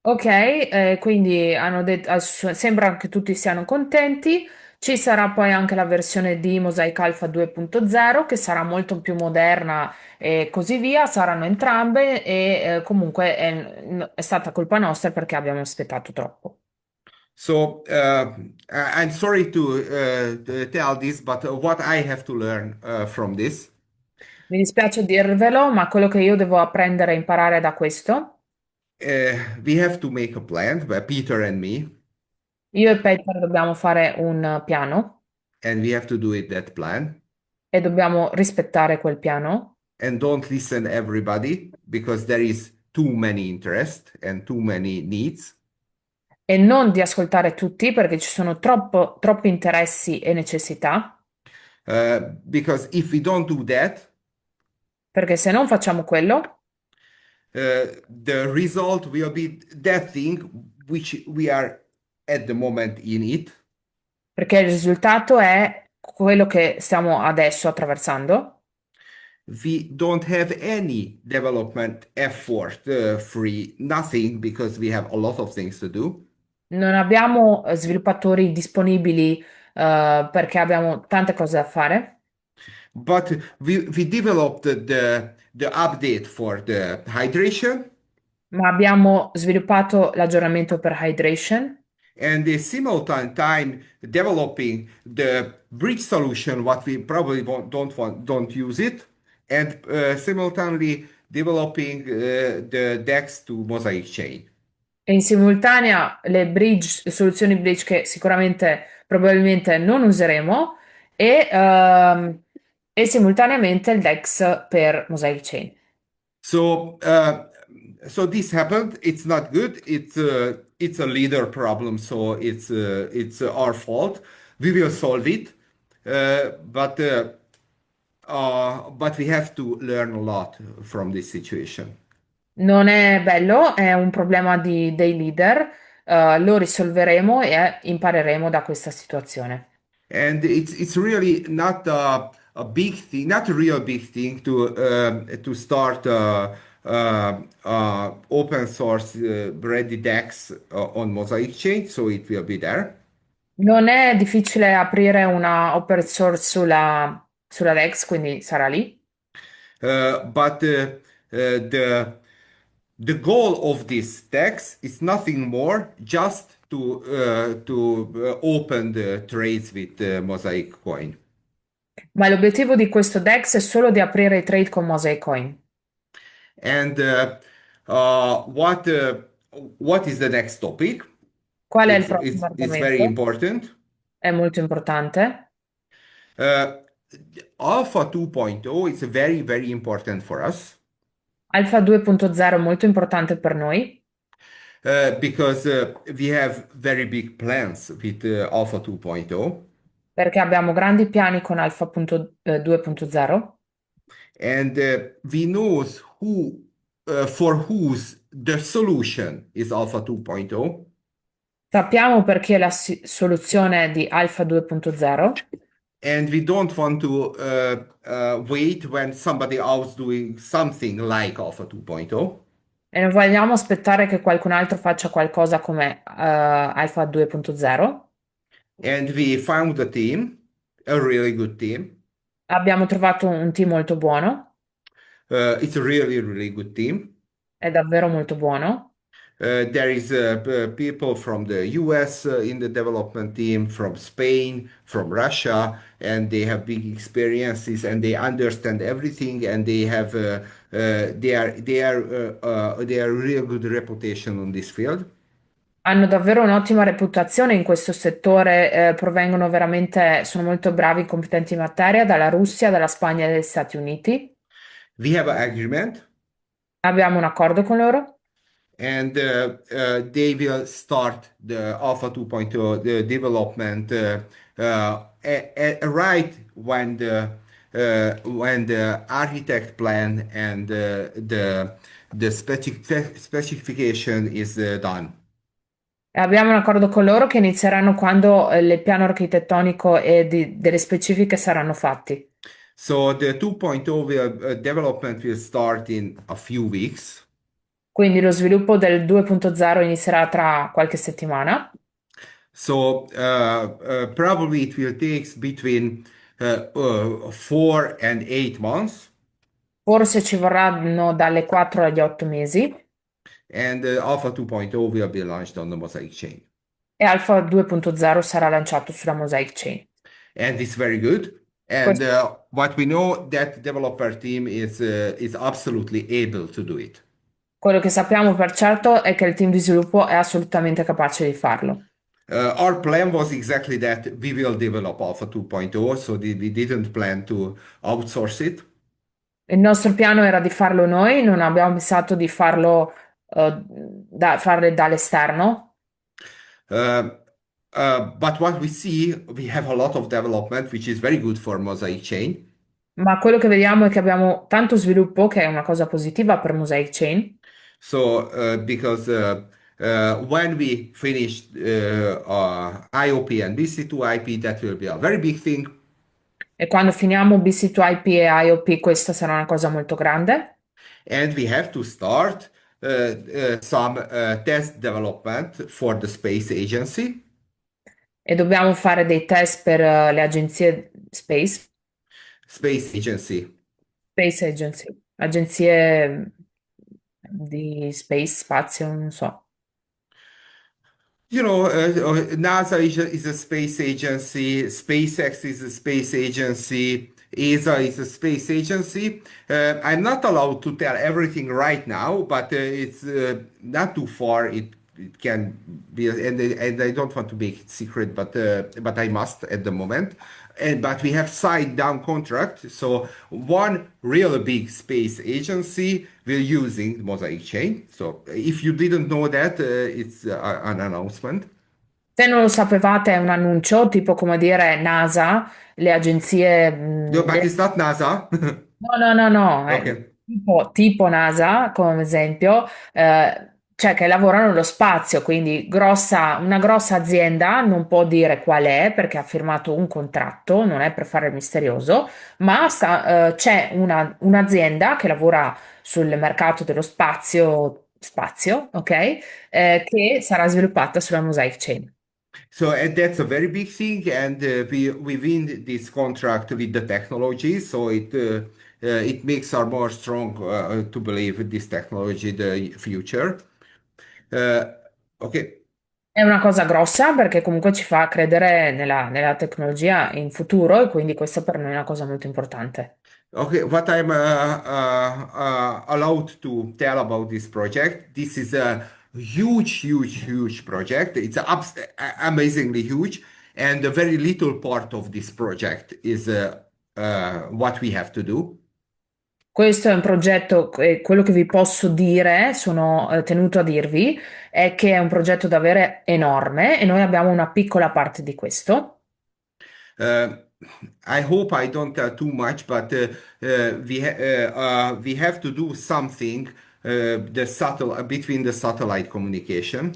ok, quindi hanno detto, sembra che tutti siano contenti. Ci sarà poi anche la versione di Mosaic Alpha 2.0 che sarà molto più moderna e così via. Saranno entrambe e comunque è stata colpa nostra perché abbiamo aspettato troppo. So I'm sorry to tell this, but what I have to learn from this, Mi dispiace dirvelo, ma quello che io devo apprendere e imparare da questo, we have to make a plan, Peter and me, io e Peter dobbiamo fare un piano and we have to do it that plan, e dobbiamo rispettare quel piano and don't listen everybody because there is too many interest and too many needs. e non di ascoltare tutti perché ci sono troppi interessi e necessità, Because if we don't do that, perché se non facciamo quello, the result will be that thing which we are at the moment in it. perché il risultato è quello che stiamo adesso attraversando. We don't have any development effort free, nothing, because we have a lot of things to do. Non abbiamo sviluppatori disponibili, perché abbiamo tante cose da fare. But we developed the update for the hydration Ma abbiamo sviluppato l'aggiornamento per hydration and the simultaneous time developing the bridge solution, what we probably don't use it, and simultaneously developing the DEX to Mosaic chain. e in simultanea le soluzioni bridge che sicuramente probabilmente non useremo e simultaneamente il DEX per Mosaic Chain. So, so this happened. It's not good. It's a leader problem. So it's our fault. We will solve it. But we have to learn a lot from this situation. Non è bello, è un problema dei leader, lo risolveremo e impareremo da questa situazione. And it's really not a big thing, not a real big thing to start open source ready DEX on Mosaic chain. So it will be there. Non è difficile aprire una open source sulla DEX, quindi sarà lì. But the goal of this text is nothing more just to open the trades with Mosaic coin. Ma l'obiettivo di questo DEX è solo di aprire i trade con Mosaic Coin. And uh, what uh, what is the next topic? Qual è il It's prossimo it's it's very argomento? important. È molto importante. Uh, Alpha 2.0 is very very important for us Alfa 2.0 è molto importante per noi because we have very big plans with Alpha 2.0. perché abbiamo grandi piani con Alfa 2.0 And we knows who for whose the solution is Alpha 2.0 Sappiamo perché la soluzione di Alfa 2.0 and we don't want to wait when somebody else doing something like Alpha 2.0 e non vogliamo aspettare che qualcun altro faccia qualcosa come Alfa 2.0. and we found a team, a really good team. Abbiamo trovato un team molto buono, It's a really really good team. è davvero molto buono. There is people from the US in the development team, from Spain, from Russia, and they have big experiences and they understand everything and they have they are real good reputation on this field. Hanno davvero un'ottima reputazione in questo settore, provengono veramente, sono molto bravi, competenti in materia, dalla Russia, dalla Spagna e dagli Stati Uniti. We have an agreement, Abbiamo un accordo con loro and they will start the Alpha 2.0 the development right when the architect plan and specification is done. e abbiamo un accordo con loro che inizieranno quando il piano architettonico e delle specifiche saranno fatti. So the 2.0 development will start in a few weeks. Quindi lo sviluppo del 2.0 inizierà tra qualche settimana. So probably it will take between 4 and 8 months, Forse ci vorranno dalle 4 agli 8 mesi and Alpha 2.0 will be launched on the Mosaic chain. e Alpha 2.0 sarà lanciato sulla Mosaic Chain. And it's very good. And Questo- what we know that developer team is absolutely able to do it. Quello che sappiamo per certo è che il team di sviluppo è assolutamente capace di farlo. Our plan was exactly that we will develop Alpha 2.0, so we didn't plan to outsource it. Il nostro piano era di farlo noi, non abbiamo pensato di farlo, farle dall'esterno, Uh, but what we see, we have a lot of development, which is very good for Mosaic chain. ma quello che vediamo è che abbiamo tanto sviluppo, che è una cosa positiva per Mosaic Chain, So because when we finish IOP and BC2IP, that will be a very big thing. e quando finiamo BC2IP e IOP questa sarà una cosa molto grande. And we have to start some test development for the space agency. E dobbiamo fare dei test per le agenzie Space, Space agency. Space Agency, agenzie di space, spazio, non so. You know, NASA is a space agency, SpaceX is a space agency, ESA is a space agency. I'm not allowed to tell everything right now, but it's not too far. It can be, and I don't want to make it secret, but I must at the moment. And but we have signed down contract. So one real big space agency will using Mosaic chain. So if you didn't know that, it's an announcement. Se non lo sapevate, è un annuncio, tipo come dire NASA, le agenzie, No, but it's not NASA. no, no, no, no, Okay. tipo NASA, come esempio, cioè che lavorano nello spazio, quindi una grossa azienda non può dire qual è perché ha firmato un contratto, non è per fare il misterioso, ma c'è un'azienda che lavora sul mercato dello spazio, ok? Che sarà sviluppata sulla Mosaic Chain. So and that's a very big thing, and we win this contract with the technology. So it makes us more strong to believe this technology the future. Uh, okay. È una cosa grossa perché comunque ci fa credere nella tecnologia in futuro e quindi questa per noi è una cosa molto importante. Okay, what I'm allowed to tell about this project, this is a huge project. It's amazingly huge, and a very little part of this project is what we have to do. Questo è un progetto, e quello che vi posso dire, sono tenuto a dirvi, è che è un progetto davvero enorme e noi abbiamo una piccola parte di questo. Uh, I hope I don't tell too much, but we have to do something the between the satellite communication.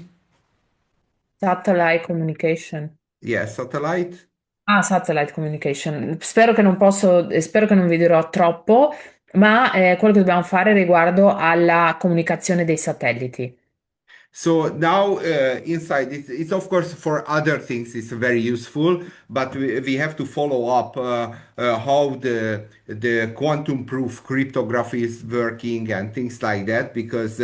Satellite communication. Yes, satellite. Ah, satellite communication. Spero che non vi dirò troppo, ma quello che dobbiamo fare riguardo alla comunicazione dei satelliti. So now inside it's of course for other things it's very useful, but we have to follow up how the quantum proof cryptography is working and things like that because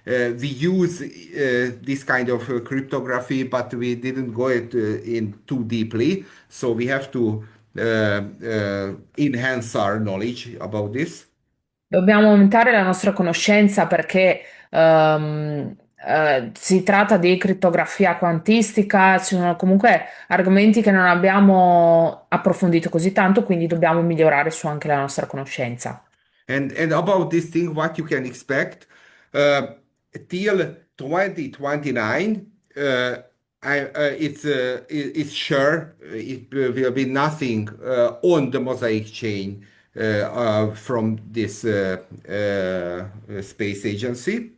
we use this kind of cryptography, but we didn't go it in too deeply. So we have to enhance our knowledge about this. Dobbiamo aumentare la nostra conoscenza perché si tratta di crittografia quantistica, ci sono comunque argomenti che non abbiamo approfondito così tanto, quindi dobbiamo migliorare su anche la nostra conoscenza. And about this thing, what you can expect uh, till 2029, it's sure it will be nothing on the Mosaic chain from this space agency.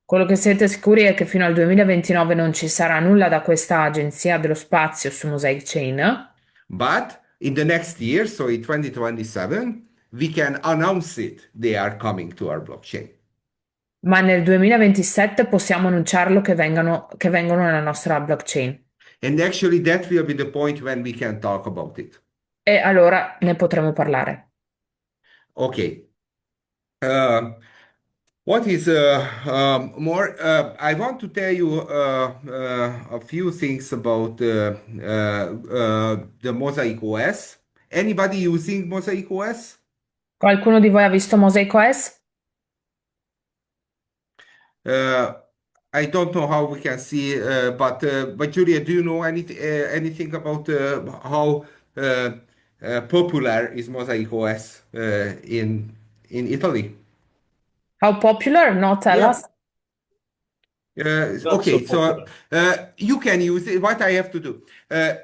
Quello che siete sicuri è che fino al 2029 non ci sarà nulla da questa agenzia dello spazio su Mosaic Chain, But in the next year, so in 2027, we can announce it. They are coming to our blockchain. ma nel 2027 possiamo annunciarlo che vengono nella nostra blockchain And actually, that will be the point when we can talk about it. e allora ne potremo parlare. Okay. Uh, what is more? I want to tell you a few things about the Mosaic OS. Anybody using Mosaic OS? Qualcuno di voi ha visto Mosaic OS? Uh, I don't know how we can see, but Julia, do you know anything about how uh, popular is Mosaic OS in Italy? How popular? No, tell Yeah. us. Not so Okay, so popular. you can use it. What I have to do?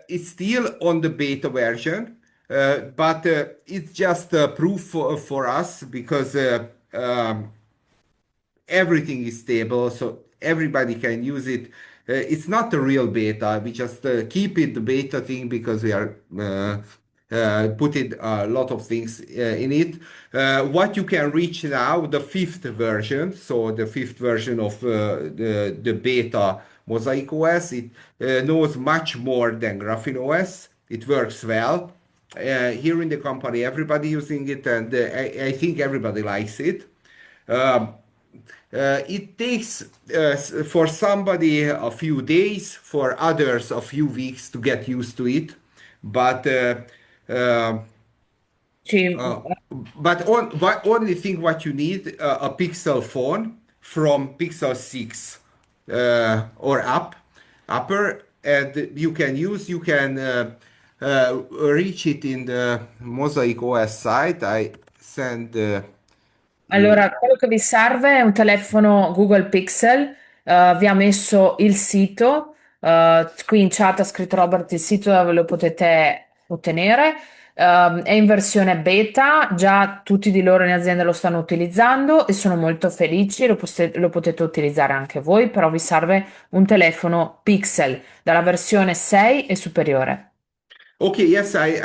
It's still on the beta version, but it's just proof for us because everything is stable, so everybody can use it. It's not a real beta. We just keep it the beta thing because we are putting a lot of things in it. What you can reach now, the fifth version, so the fifth version of the beta Mosaic OS, it knows much more than Graphene OS. It works well. Here in the company, everybody using it, and I think everybody likes it. Um, it takes for somebody a few days, for others a few weeks to get used to it. But uh, Ci- uh, only thing what you need a Pixel phone from Pixel 6 or upper, and you can reach it in the Mosaic OS site. I send you. Allora, quello che vi serve è un telefono Google Pixel. Vi ha messo il sito. Qui in chat ha scritto Robert il sito dove lo potete ottenere. È in versione beta, già tutti di loro in azienda lo stanno utilizzando e sono molto felici. Lo potete utilizzare anche voi, però vi serve un telefono Pixel dalla versione 6 e superiore. Okay, yes, I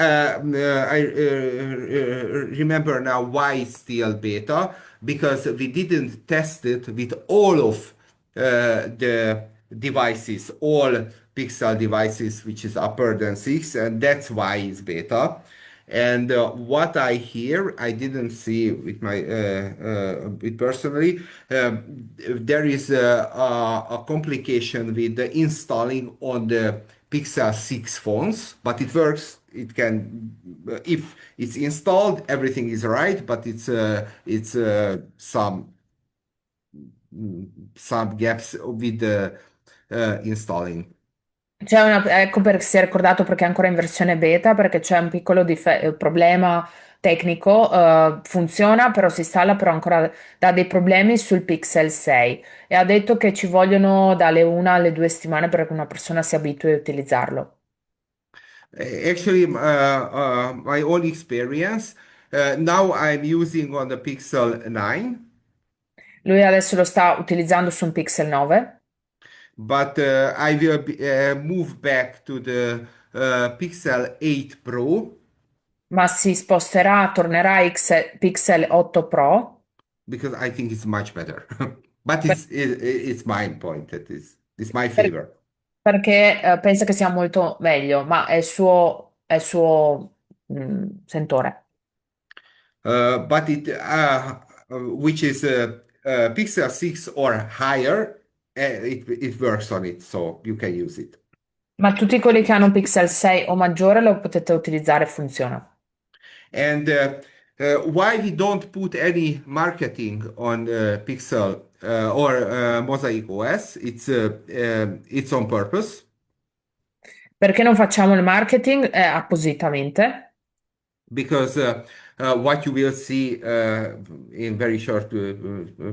remember now why it's still beta, because we didn't test it with all of the devices, all Pixel devices, which is upper than 6, and that's why it's beta. And what I hear, I didn't see with my with personally. There is a complication with the installing on the Pixel 6 phones, but it works. It can, if it's installed, everything is right, but it's some gaps with the installing. Ecco perché si è ricordato perché è ancora in versione beta, perché c'è un piccolo problema tecnico, funziona, però si installa, però ancora dà dei problemi sul Pixel 6 e ha detto che ci vogliono dalle 1 alle 2 settimane perché una persona si abitui a utilizzarlo. Actually, my own experience. Now I'm using on the Pixel 9, Lui adesso lo sta utilizzando su un Pixel 9, but I will move back to the Pixel 8 Pro ma si sposterà, tornerà a Pixel 8 Pro because I think it's much better. But per- it's my point. That is it's my per- favor. perché pensa che sia molto meglio, ma è il suo sentore. But which is Pixel 6 or higher, it works on it, so you can use it. Ma tutti quelli che hanno Pixel 6 o maggiore lo potete utilizzare e funziona. And Why we don't put any marketing on Pixel or Mosaic OS? It's on purpose Perché non facciamo il marketing? Appositamente. because what you will see in very short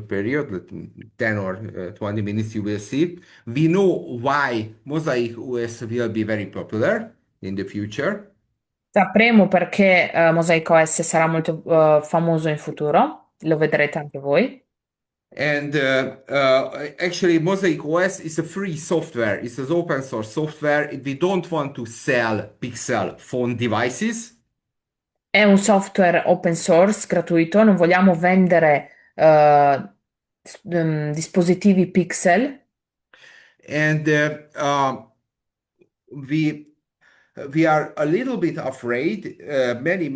period, 10 or 20 minutes, you will see. We know why Mosaic OS will be very popular in the future. Sapremo perché Mosaic OS sarà molto famoso in futuro, lo vedrete anche voi. And actually, Mosaic OS is a free software. It's an open source software. We don't want to sell Pixel phone devices. È un software open source gratuito, non vogliamo vendere dispositivi Pixel. And we we are a little bit afraid. Many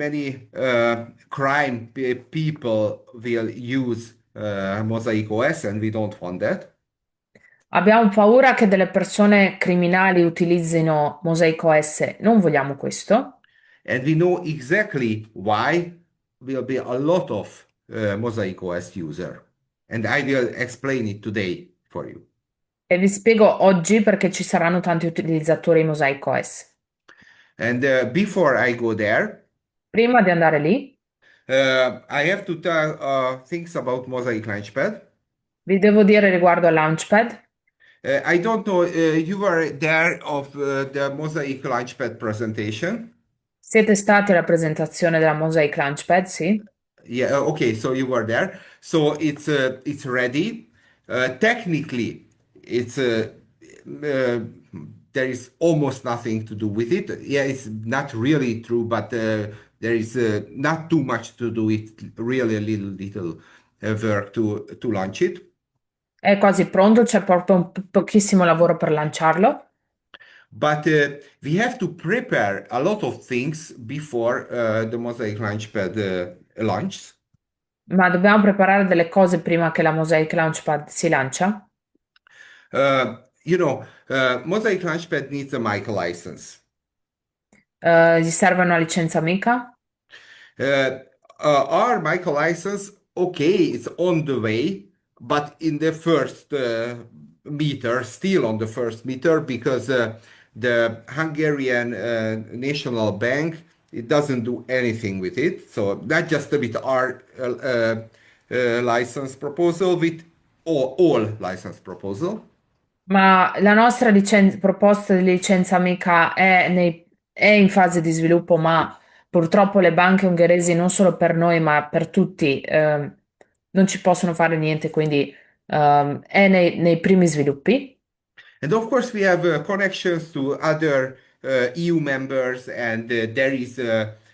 people will use Mosaic OS, and we don't want that. Abbiamo paura che delle persone criminali utilizzino Mosaic OS, non vogliamo questo. And we know exactly why will be a lot of Mosaic OS user. And I will explain it today for you. E vi spiego oggi perché ci saranno tanti utilizzatori Mosaic OS. And before I go there, Prima di andare lì, I have to tell things about Mosaic Launchpad. vi devo dire riguardo al Launchpad. I don't know, you were there of the Mosaic Launchpad presentation. Siete stati alla presentazione della Mosaic Launchpad, sì? Yeah, okay, so you were there. So it's ready. Technically, it's there is almost nothing to do with it. Yeah, it's not really true, but there is not too much to do. It really a little work to launch it. È quasi pronto, c'è proprio pochissimo lavoro per lanciarlo, But we have to prepare a lot of things before the Mosaic Launchpad launches. ma dobbiamo preparare delle cose prima che la Mosaic Launchpad si lancia. Mosaic Launchpad needs a mic license. Gli serve una licenza amica? Uh, our mic license, okay, it's on the way, but in the first meter, still on the first meter, because the Hungarian National Bank, it doesn't do anything with it. So not just with our license proposal, with all license proposal. Ma la nostra proposta di licenza amica è in fase di sviluppo, ma purtroppo le banche ungheresi, non solo per noi, ma per tutti, non ci possono fare niente, quindi è nei primi sviluppi. And of course, we have connections to other EU members, and there is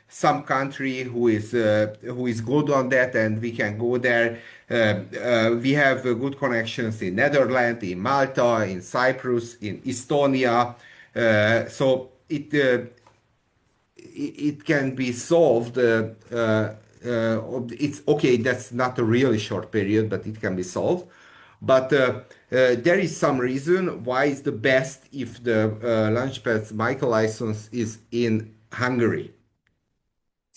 some country who is good on that, and we can go there. We have good connections in Netherlands, in Malta, in Cyprus, in Estonia. So it can be solved. It's okay, that's not a really short period, but it can be solved. But there is some reason why it's the best if the Launchpad's micro license is in Hungary.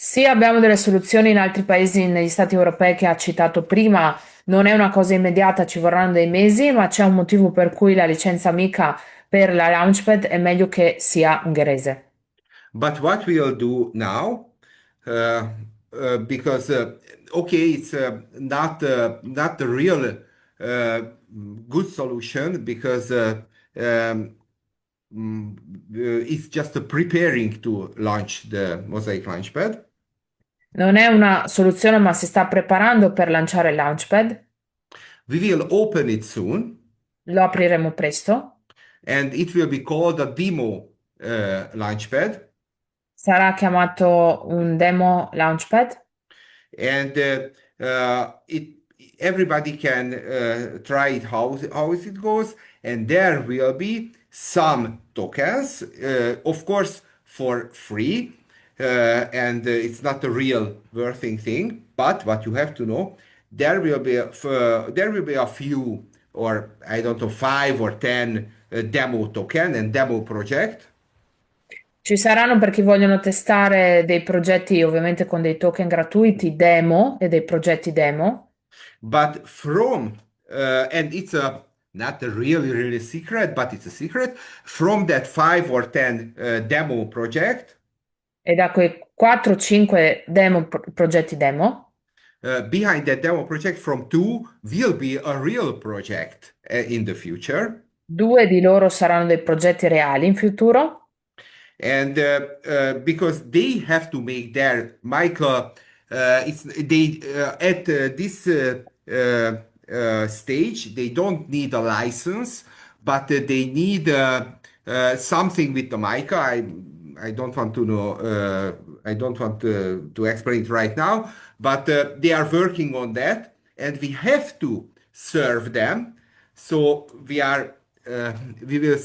Sì, abbiamo delle soluzioni in altri paesi, negli stati europei che ha citato prima. Non è una cosa immediata, ci vorranno dei mesi, ma c'è un motivo per cui la licenza amica per la Launchpad è meglio che sia ungherese. But what we'll do now, uh, because okay, it's not the real uh, good solution because it's just preparing to launch the Mosaic Launchpad. Non è una soluzione, ma si sta preparando per lanciare il Launchpad. We will open it soon, Lo apriremo presto. and it will be called a demo Launchpad. Sarà chiamato un demo Launchpad. And it everybody can try it how it goes, and there will be some tokens, of course, for free, and it's not a real worthing thing. But what you have to know, there will be a few, or I don't know, 5 or 10 demo token and demo project. Ci saranno per chi vogliono testare dei progetti, ovviamente con dei token gratuiti, demo e dei progetti demo. But from, and it's a not a really, really secret, but it's a secret, from that 5 or 10 demo project, E da quei 4-5 demo, progetti demo, behind that demo project from two will be a real project in the future. 2 di loro saranno dei progetti reali in futuro. And because they have to make their Michael, it's they at this stage they don't need a license, but they need something with the Mica. I don't want to know. I don't want to explain it right now, but they are working on that, and we have to serve them. So we are we will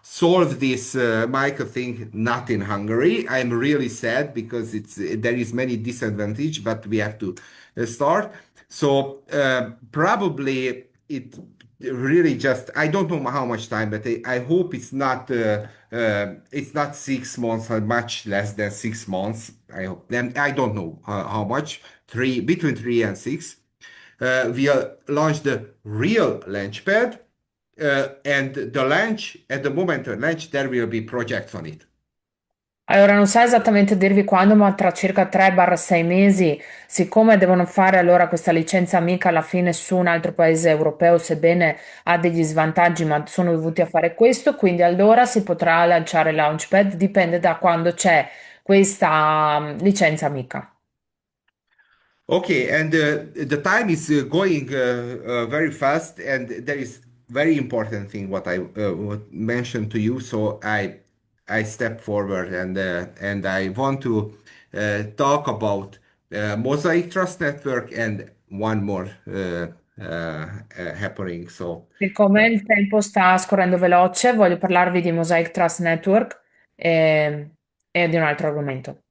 solve this Michael thing not in Hungary. I'm really sad because it's there is many disadvantage, but we have to start. So probably it really just I don't know how much time, but I hope it's not 6 months or much less than 6 months. I hope. Then I don't know how much. Three between 3 and 6 we launched the real Launchpad, and the launch, at the moment of launch, there will be projects on it. Allora, non so esattamente dirvi quando, ma tra circa 3-6 mesi, siccome devono fare allora questa licenza amica alla fine su un altro paese europeo, sebbene ha degli svantaggi, ma sono dovuti a fare questo, quindi allora si potrà lanciare Launchpad, dipende da quando c'è questa licenza amica. Okay, and the time is going very fast, and there is very important thing what I would mention to you. So I step forward and I want to talk about Mosaic Trust Network and one more happening. So. Siccome il tempo sta scorrendo veloce, voglio parlarvi di Mosaic Trust Network e di un altro argomento.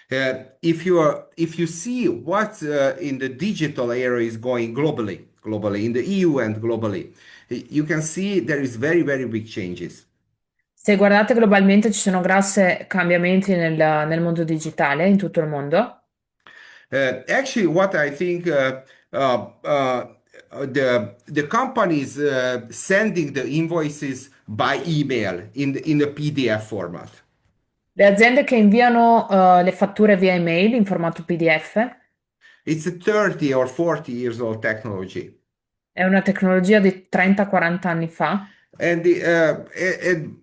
If you see what in the digital era is going globally in the EU and globally, you can see there is very, very big changes. Se guardate globalmente ci sono grossi cambiamenti nel mondo digitale in tutto il mondo. Actually, what I think uh, uh, the companies sending the invoices by email in the PDF format. Le aziende che inviano le fatture via email in formato PDF It's a 30 or 40 years old technology. è una tecnologia di 30-40 anni fa. And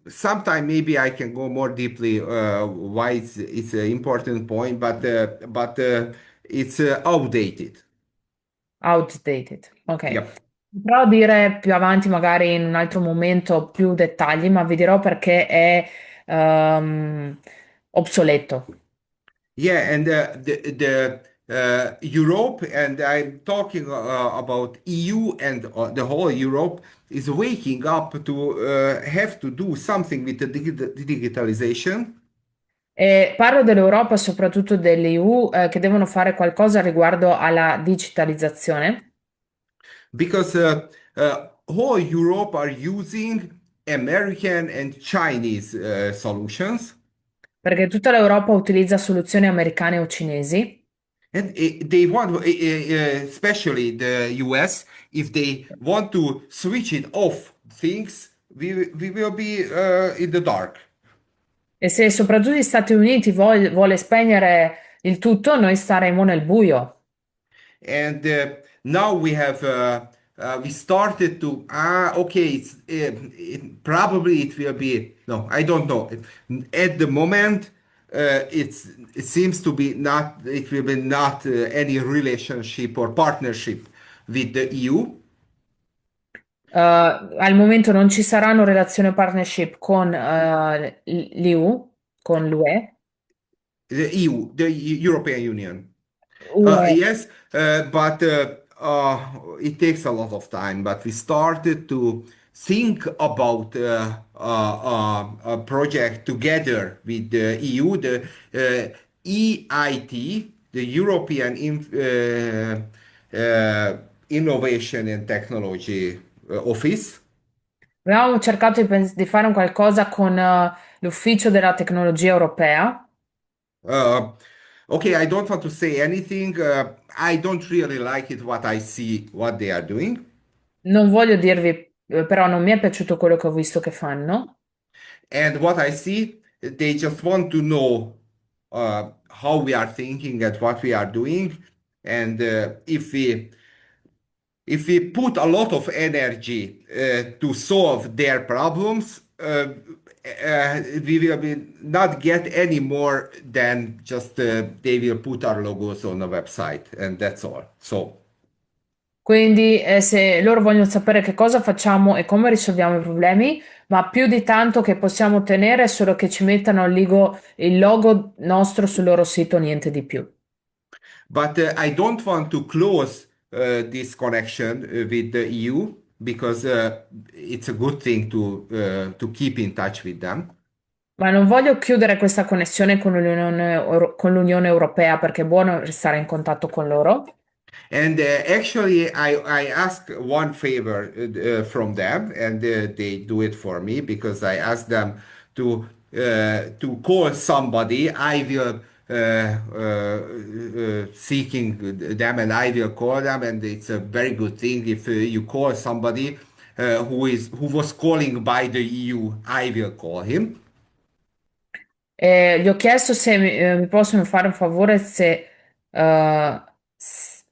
sometime maybe I can go more deeply why it's an important point, but it's outdated. Outdated. Ok. Yep. Potrò dire più avanti, magari in un altro momento, più dettagli, ma vi dirò perché è obsoleto. Yeah, and the Europe, and I'm talking about EU and the whole Europe is waking up to have to do something with the digitalization. E parlo dell'Europa, soprattutto dell'EU, che devono fare qualcosa riguardo alla digitalizzazione, Because whole Europe are using American and Chinese solutions, perché tutta l'Europa utilizza soluzioni americane o cinesi. and they want, especially the US, if they want to switch it off things, we will be in the dark. E se soprattutto gli Stati Uniti vuole spegnere il tutto, noi staremo nel buio. And now we started to okay, probably it will be no, I don't know. At the moment, it seems to be not it will be not any relationship or partnership with the EU. Al momento non ci saranno relazioni o partnership con l'EU, con l'UE. The EU, the European Union. UE. Yes, but it takes a lot of time. But we started to think about a project together with the EU, the EIT, the European Innovation and Technology Office. Abbiamo cercato di fare un qualcosa con l'Ufficio della Tecnologia Europea. Uh, okay, I don't want to say anything. I don't really like it what I see what they are doing. Non voglio dirvi, però non mi è piaciuto quello che ho visto che fanno. And what I see, they just want to know how we are thinking and what we are doing. And if we put a lot of energy to solve their problems, we will not get any more than just they will put our logos on the website, and that's all. So, Quindi, se loro vogliono sapere che cosa facciamo e come risolviamo i problemi, ma più di tanto che possiamo ottenere è solo che ci mettano il logo nostro sul loro sito, niente di più. but I don't want to close this connection with the EU because it's a good thing to keep in touch with them. Ma non voglio chiudere questa connessione con con l'Unione Europea perché è buono restare in contatto con loro. And actually, I ask one favor from them, and they do it for me because I ask them to call somebody. I will seeking them, and I will call them, and it's a very good thing if you call somebody who was calling by the EU. I will call him. Gli ho chiesto se mi possono fare un favore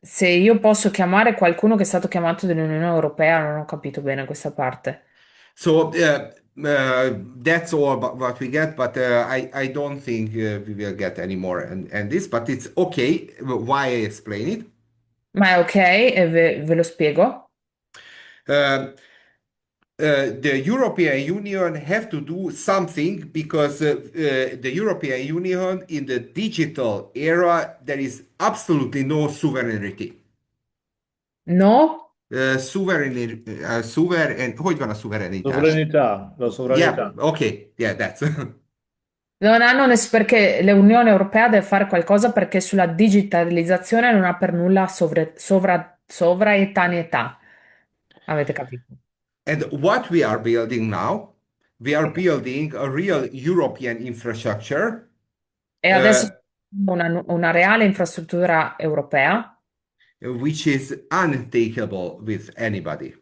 se io posso chiamare qualcuno che è stato chiamato dall'Unione Europea, non ho capito bene questa parte. So that's all what we get, but I don't think we will get any more and this, but it's okay. Why I explain it? Ma è ok, e ve lo spiego. Uh, the European Union have to do something because the European Union in the digital era there is absolutely no sovereignty. No? Hogy van a szuverenitás? Sovranità, la Yeah, sovranità. okay, yeah, that's. Non hanno perché l'Unione Europea deve fare qualcosa perché sulla digitalizzazione non ha per nulla sovranità. Avete capito? And what we are building now, we are building a real European infrastructure, E adesso uh, una reale infrastruttura europea which is untakeable with anybody.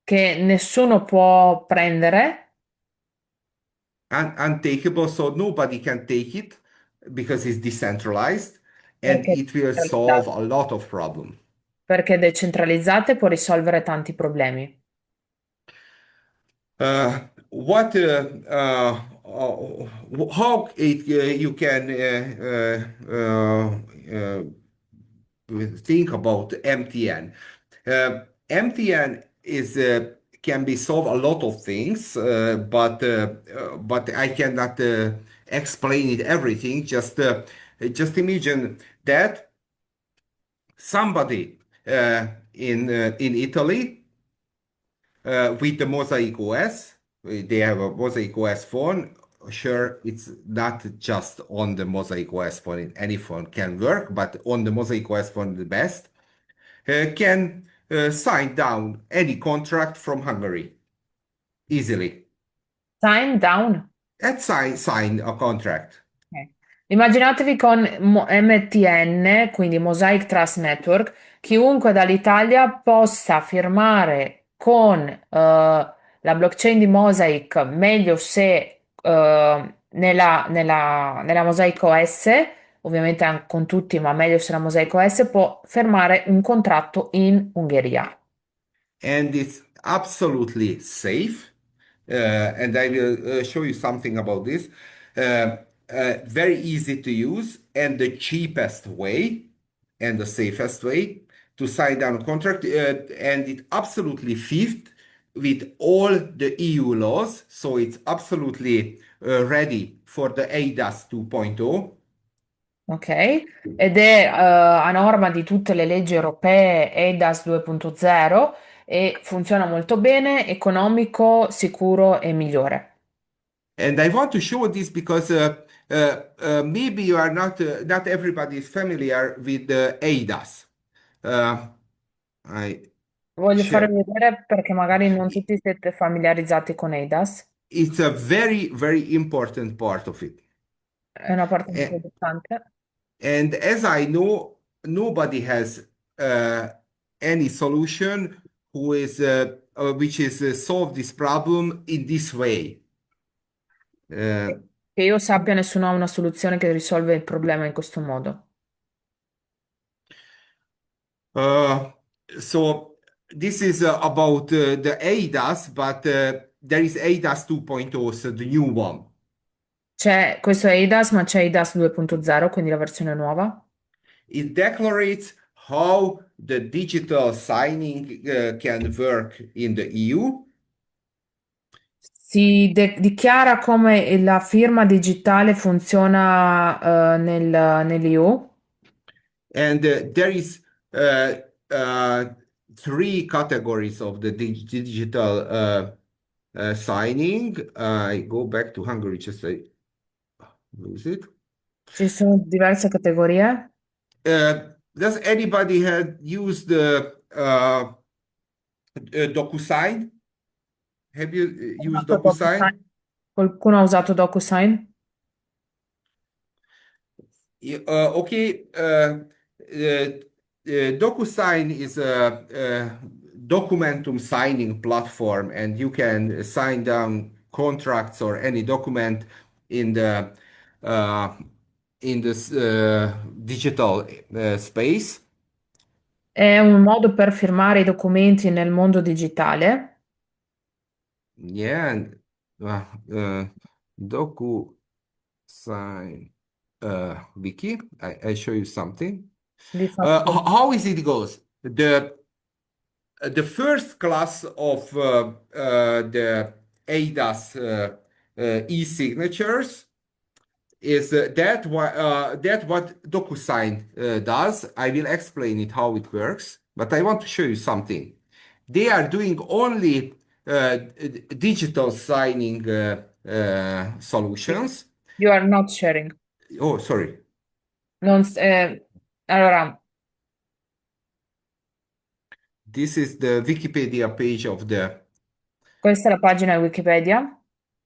che nessuno può prendere Untakeable, so nobody can take it because it's decentralized and perché it will solve a lot of problems. decentralizzate può risolvere tanti problemi. What how you can think about MTN. MTN is can be solve a lot of things, but I cannot explain it everything. Just imagine that somebody in Italy with the Mosaic OS, they have a Mosaic OS phone. Sure, it's not just on the Mosaic OS phone. Any phone can work, but on the Mosaic OS phone, the best can sign down any contract from Hungary easily. Sign down. And sign a contract. Ok. Immaginatevi con MTN, quindi Mosaic Trust Network, chiunque dall'Italia possa firmare con la blockchain di Mosaic, meglio se nella Mosaic OS, ovviamente anche con tutti, ma meglio se la Mosaic OS può firmare un contratto in Ungheria. And it's absolutely safe. And I will show you something about this. Very easy to use and the cheapest way and the safest way to sign down a contract. And it absolutely fit with all the EU laws. So it's absolutely ready for the ADAS 2.0. Ok? Ed è a norma di tutte le leggi europee EIDAS 2.0 e funziona molto bene, economico, sicuro e migliore. And I want to show this because maybe you are not everybody is familiar with the ADAS. Uh, I Voglio fare share. vedere perché magari non tutti siete familiarizzati con EIDAS. It's a very, very important part of it. È una parte A- importante. And as I know, nobody has uh, any solution which is solve this problem in this way. Uh, Che io sappia, nessuno ha una soluzione che risolve il problema in questo modo. uh, so this is about the ADAS, but there is ADAS 2.0, so the new one. C'è, questo è EIDAS, ma c'è EIDAS 2.0, quindi la versione nuova. It declares how the digital signing can work in the EU. Dichiara come la firma digitale funziona nell'EU. And there is uh, uh, three categories of the digital signing. I go back to Hungary, just I lose it. Ci sono diverse categorie. Does anybody had used the DocuSign? Have you Ho used usato DocuSign. DocuSign? Qualcuno ha usato DocuSign? Okay. DocuSign is a documentum signing platform, and you can sign down contracts or any document in the uh, in this digital space. È un modo per firmare i documenti nel mondo digitale. Yeah, and DocuSign wiki. I show you something. Vi faccio vedere. How is it goes? The first class of the ADAS e-signatures is that what DocuSign does. I will explain it how it works, but I want to show you something. They are doing only digital signing solutions. You are not sharing. Oh, sorry. Allora, This is the Wikipedia page of questa è la pagina Wikipedia.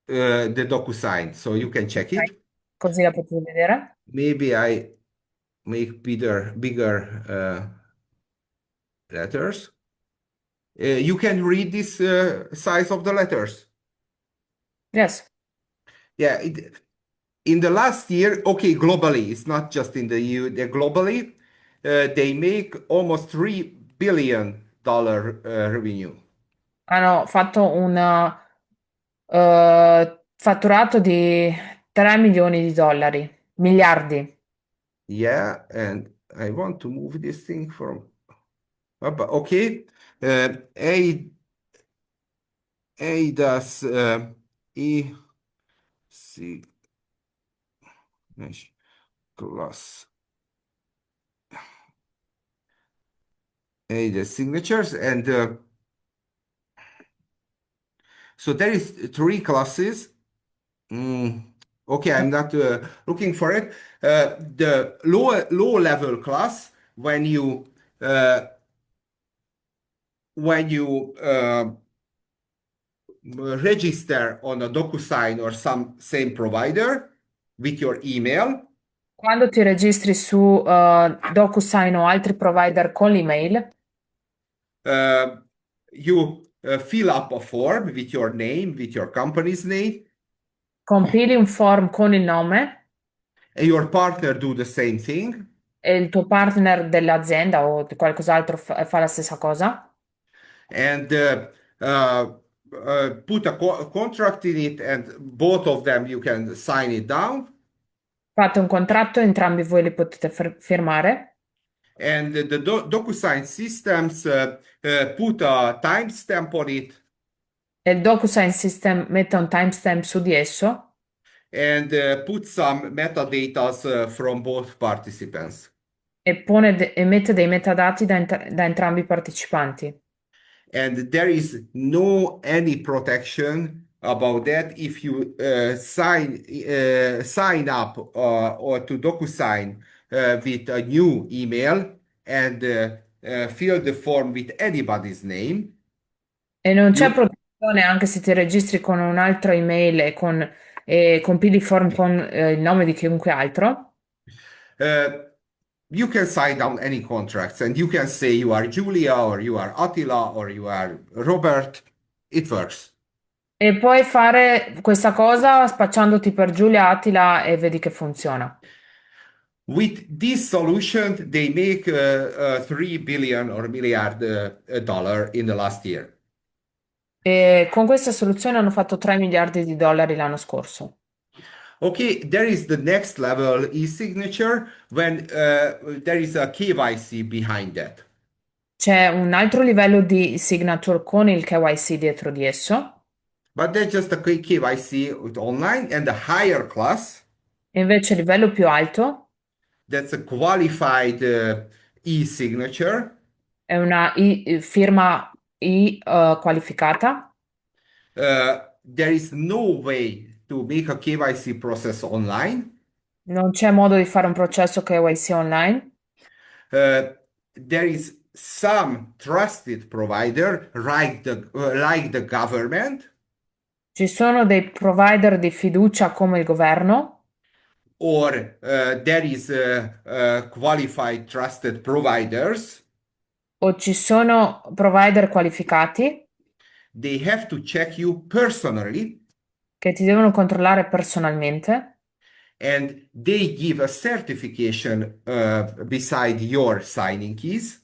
the DocuSign, so you can check Ok. it. Così la potete vedere. Maybe I make bigger letters. You can read this size of the letters. Yes. Yeah, in the last year, okay, globally, it's not just in the EU, globally, they make almost $3 billion revenue. Hanno fatto un fatturato di 3 milioni di dollari, miliardi. Yeah, and I want to move this thing from up. Okay, A does E C class A the signatures and so there is three classes. Okay, I'm not looking for it. The low level class uh, when you register on a DocuSign or some same provider with your email, Quando ti registri su DocuSign o altri provider con l'email, uh, you fill up a form with your name, with your company's name, compili un form con il nome and your partner do the same thing. e il tuo partner dell'azienda o di qualcos'altro fa la stessa cosa. And put a contract in it, and both of them you can sign it down. Fate un contratto, entrambi voi li potete firmare And the DocuSign systems put a timestamp on it e il DocuSign System mette un timestamp su di esso and put some metadata from both participants. e, e mette dei metadati da entrambi i partecipanti. And there is no any protection about that if you sign up or to DocuSign with a new email and fill the form with anybody's name. E non c'è You protezione anche se ti registri con un'altra email e compili il form con il nome di chiunque altro. uh, you can sign down any contracts and you can say you are Julia or you are Attila or you are Robert. It works. E puoi fare questa cosa spacciandoti per Giulia Attila e vedi che funziona. With this solution, they make 3 billion or milliard dollar in the last year. E con questa soluzione hanno fatto 3 miliardi di dollari l'anno scorso. Okay, there is the next level e-signature when there is a KYC behind that. C'è un altro livello di signature con il KYC dietro di esso, But that's just a quick KYC with online and the higher class, e invece il livello più alto that's a qualified e-signature. è una firma qualificata. There is no way to make a KYC process online. Non c'è modo di fare un processo KYC online. Uh, there is some trusted provider like the government Ci sono dei provider di fiducia come il governo or there is qualified trusted providers. o ci sono provider qualificati They have to check you personally che ti devono controllare personalmente and they give a certification beside your signing keys.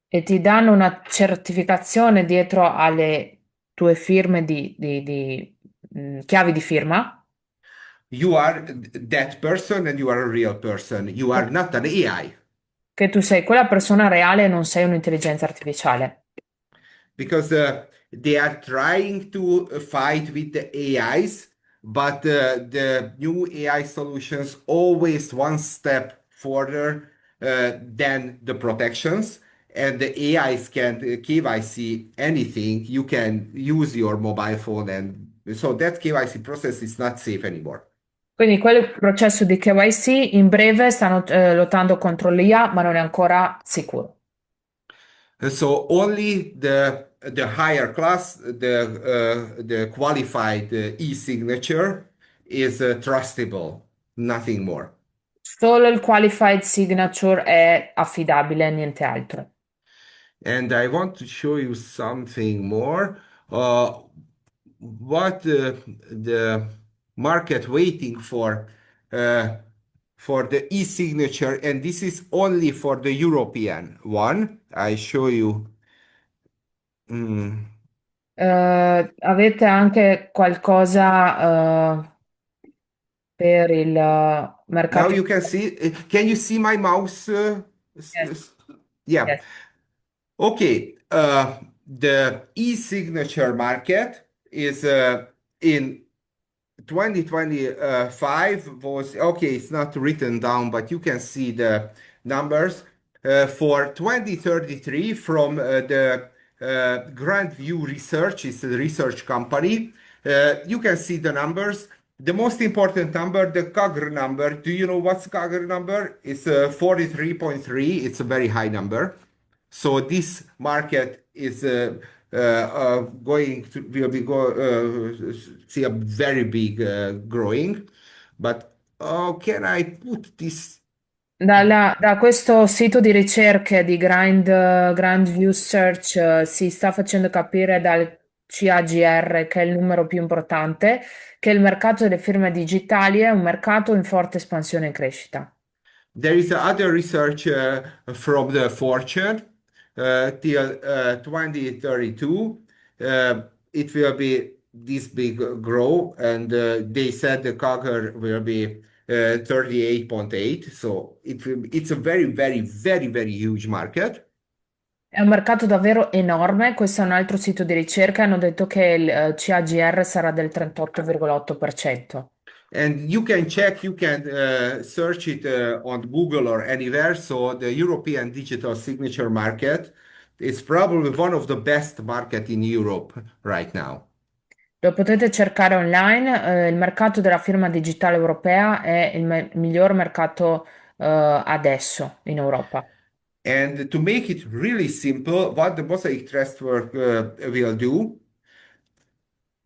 e ti danno una certificazione dietro alle tue firme chiavi di firma, You are that person and you are a real person. You are not an AI. che tu sei quella persona reale e non sei un'intelligenza artificiale. Because they are trying to fight with the AIs, but the new AI solutions always one step further than the protections. And the AIs can KYC anything. You can use your mobile phone, and so that KYC process is not safe anymore. Quindi quel processo di KYC in breve stanno lottando contro l'IA, ma non è ancora sicuro. So only the higher class, the qualified e-signature is trustable, nothing more. Solo il qualified signature è affidabile, niente altro. And I want to show you something more. What the market waiting uh, for the e-signature, and this is only for the European one. I show you. Mm. Avete anche qualcosa per il Now mercato? you can see, can you see my mouse? Yes, Yeah. yes. Okay. The e-signature market is in 2025 was okay, it's not written down, but you can see the numbers. For 2033 from the Grand View Research, it's a research company. You can see the numbers. The most important number, the CAGR number. Do you know what's CAGR number? It's 43.3. It's a very high number. So this market is going to will be see a very big growing. But how can I put this? Da questo sito di ricerche di Grand View Search si sta facendo capire dal CAGR, che è il numero più importante, che il mercato delle firme digitali è un mercato in forte espansione e crescita. There is other research from the Fortune till 2032. It will be this big grow, and they said the CAGR will be 38.8. So it's a very, very, very, very huge market. È un mercato davvero enorme, questo è un altro sito di ricerca, hanno detto che il CAGR sarà del 38,8%. And you can check, you can search it on Google or anywhere. So the European digital signature market is probably one of the best market in Europe right now. Lo potete cercare online, il mercato della firma digitale europea è il miglior mercato adesso in Europa. And to make it really simple, what the Mosaic Trust work will do,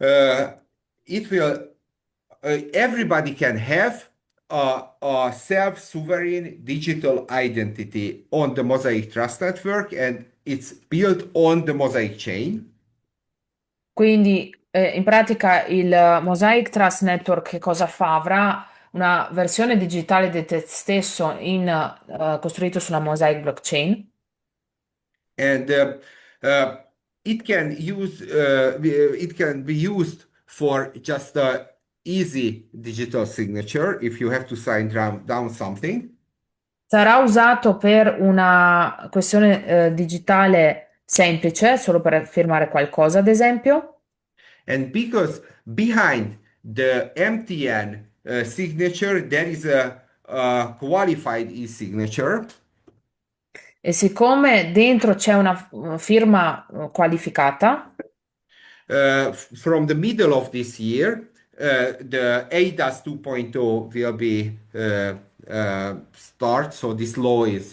uh, it will everybody can have a self-sovereign digital identity on the Mosaic Trust Network, and it's built on the Mosaic chain. Quindi in pratica il Mosaic Trust Network che cosa fa? Avrà una versione digitale di te stesso costruito sulla Mosaic blockchain. And it can it can be used for just a easy digital signature if you have to sign down something. Sarà usato per una questione digitale semplice, solo per firmare qualcosa, ad esempio. And because behind the MTN signature, there is a qualified e-signature. E siccome dentro c'è una firma qualificata, From the middle of this year, the ADAS 2.0 will be start. So this law is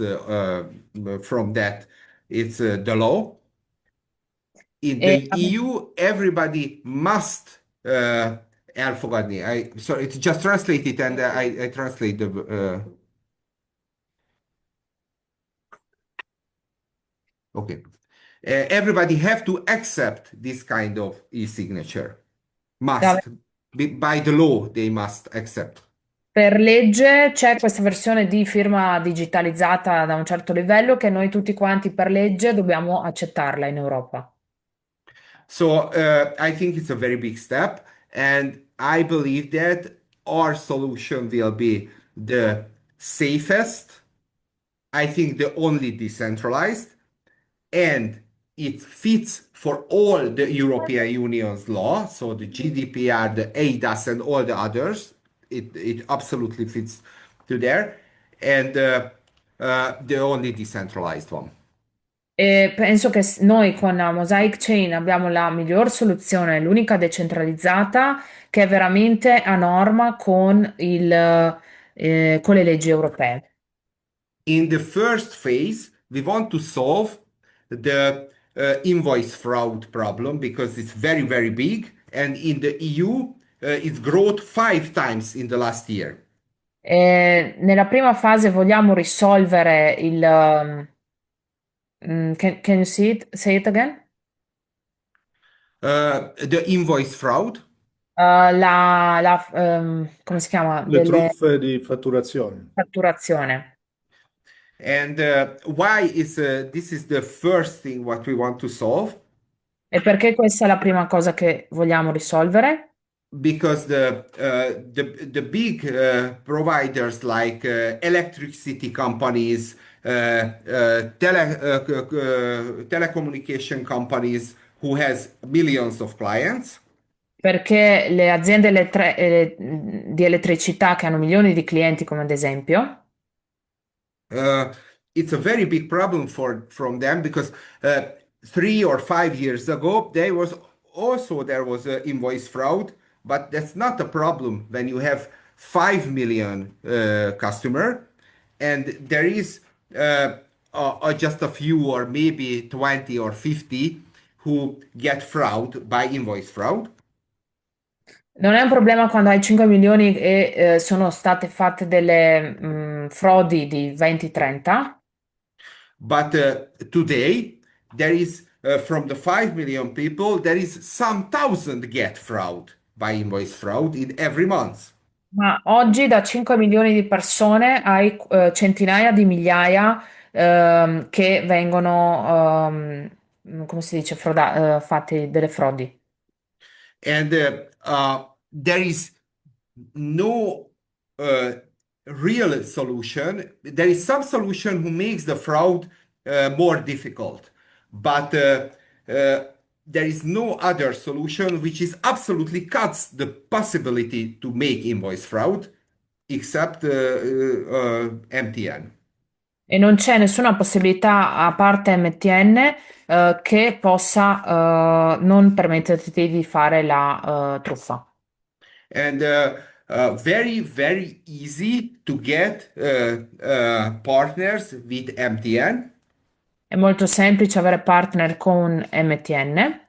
from that. It's the law. In the e EU, everybody must. I forgot me. I sorry. It's just translated, and I translate the. Okay. Everybody have to accept this kind of e-signature. Must. By the law, they must accept. per legge c'è questa versione di firma digitalizzata da un certo livello che noi tutti quanti per legge dobbiamo accettarla in Europa. So I think it's a very big step, and I believe that our solution will be the safest, I think the only decentralized, and it fits for all the European Union's law, so the GDPR, the ADAS, and all the others. It absolutely fits to there, and the only decentralized one. E penso che noi con la Mosaic Chain abbiamo la miglior soluzione, l'unica decentralizzata che è veramente a norma con le leggi europee. In the first phase, we want to solve the invoice fraud problem because it's very, very big. And in the EU, it's growth 5 times in the last year. Nella prima fase vogliamo risolvere can you say it again? The invoice fraud. Come si chiama? Le Delle truffe di fatturazione. fatturazione. And why is this is the first thing what we want to solve? E perché questa è la prima cosa che vogliamo risolvere? Because the big providers like electricity companies, telecommunication companies who has millions of clients. Perché le aziende di elettricità che hanno milioni di clienti, come ad esempio, Uh, it's a very big problem from them because 3 or 5 years ago there was invoice fraud, but that's not a problem when you have 5 million customer, and there is just a few or maybe 20 or 50 who get fraud by invoice fraud. non è un problema quando hai 5 milioni e sono state fatte delle frodi di 20-30, But today, there is from the 5 million people, there is some thousand get fraud by invoice fraud in every month. ma oggi da 5 milioni di persone hai centinaia di migliaia che vengono, come si dice, fatti delle frodi. And there is no uh, real solution. There is some solution who makes the fraud more difficult, but there is no other solution which is absolutely cuts the possibility to make invoice fraud except MTN. E non c'è nessuna possibilità, a parte MTN, che possa non permetterti di fare la truffa. And very, very easy to get partners with MTN. È molto semplice avere partner con MTN.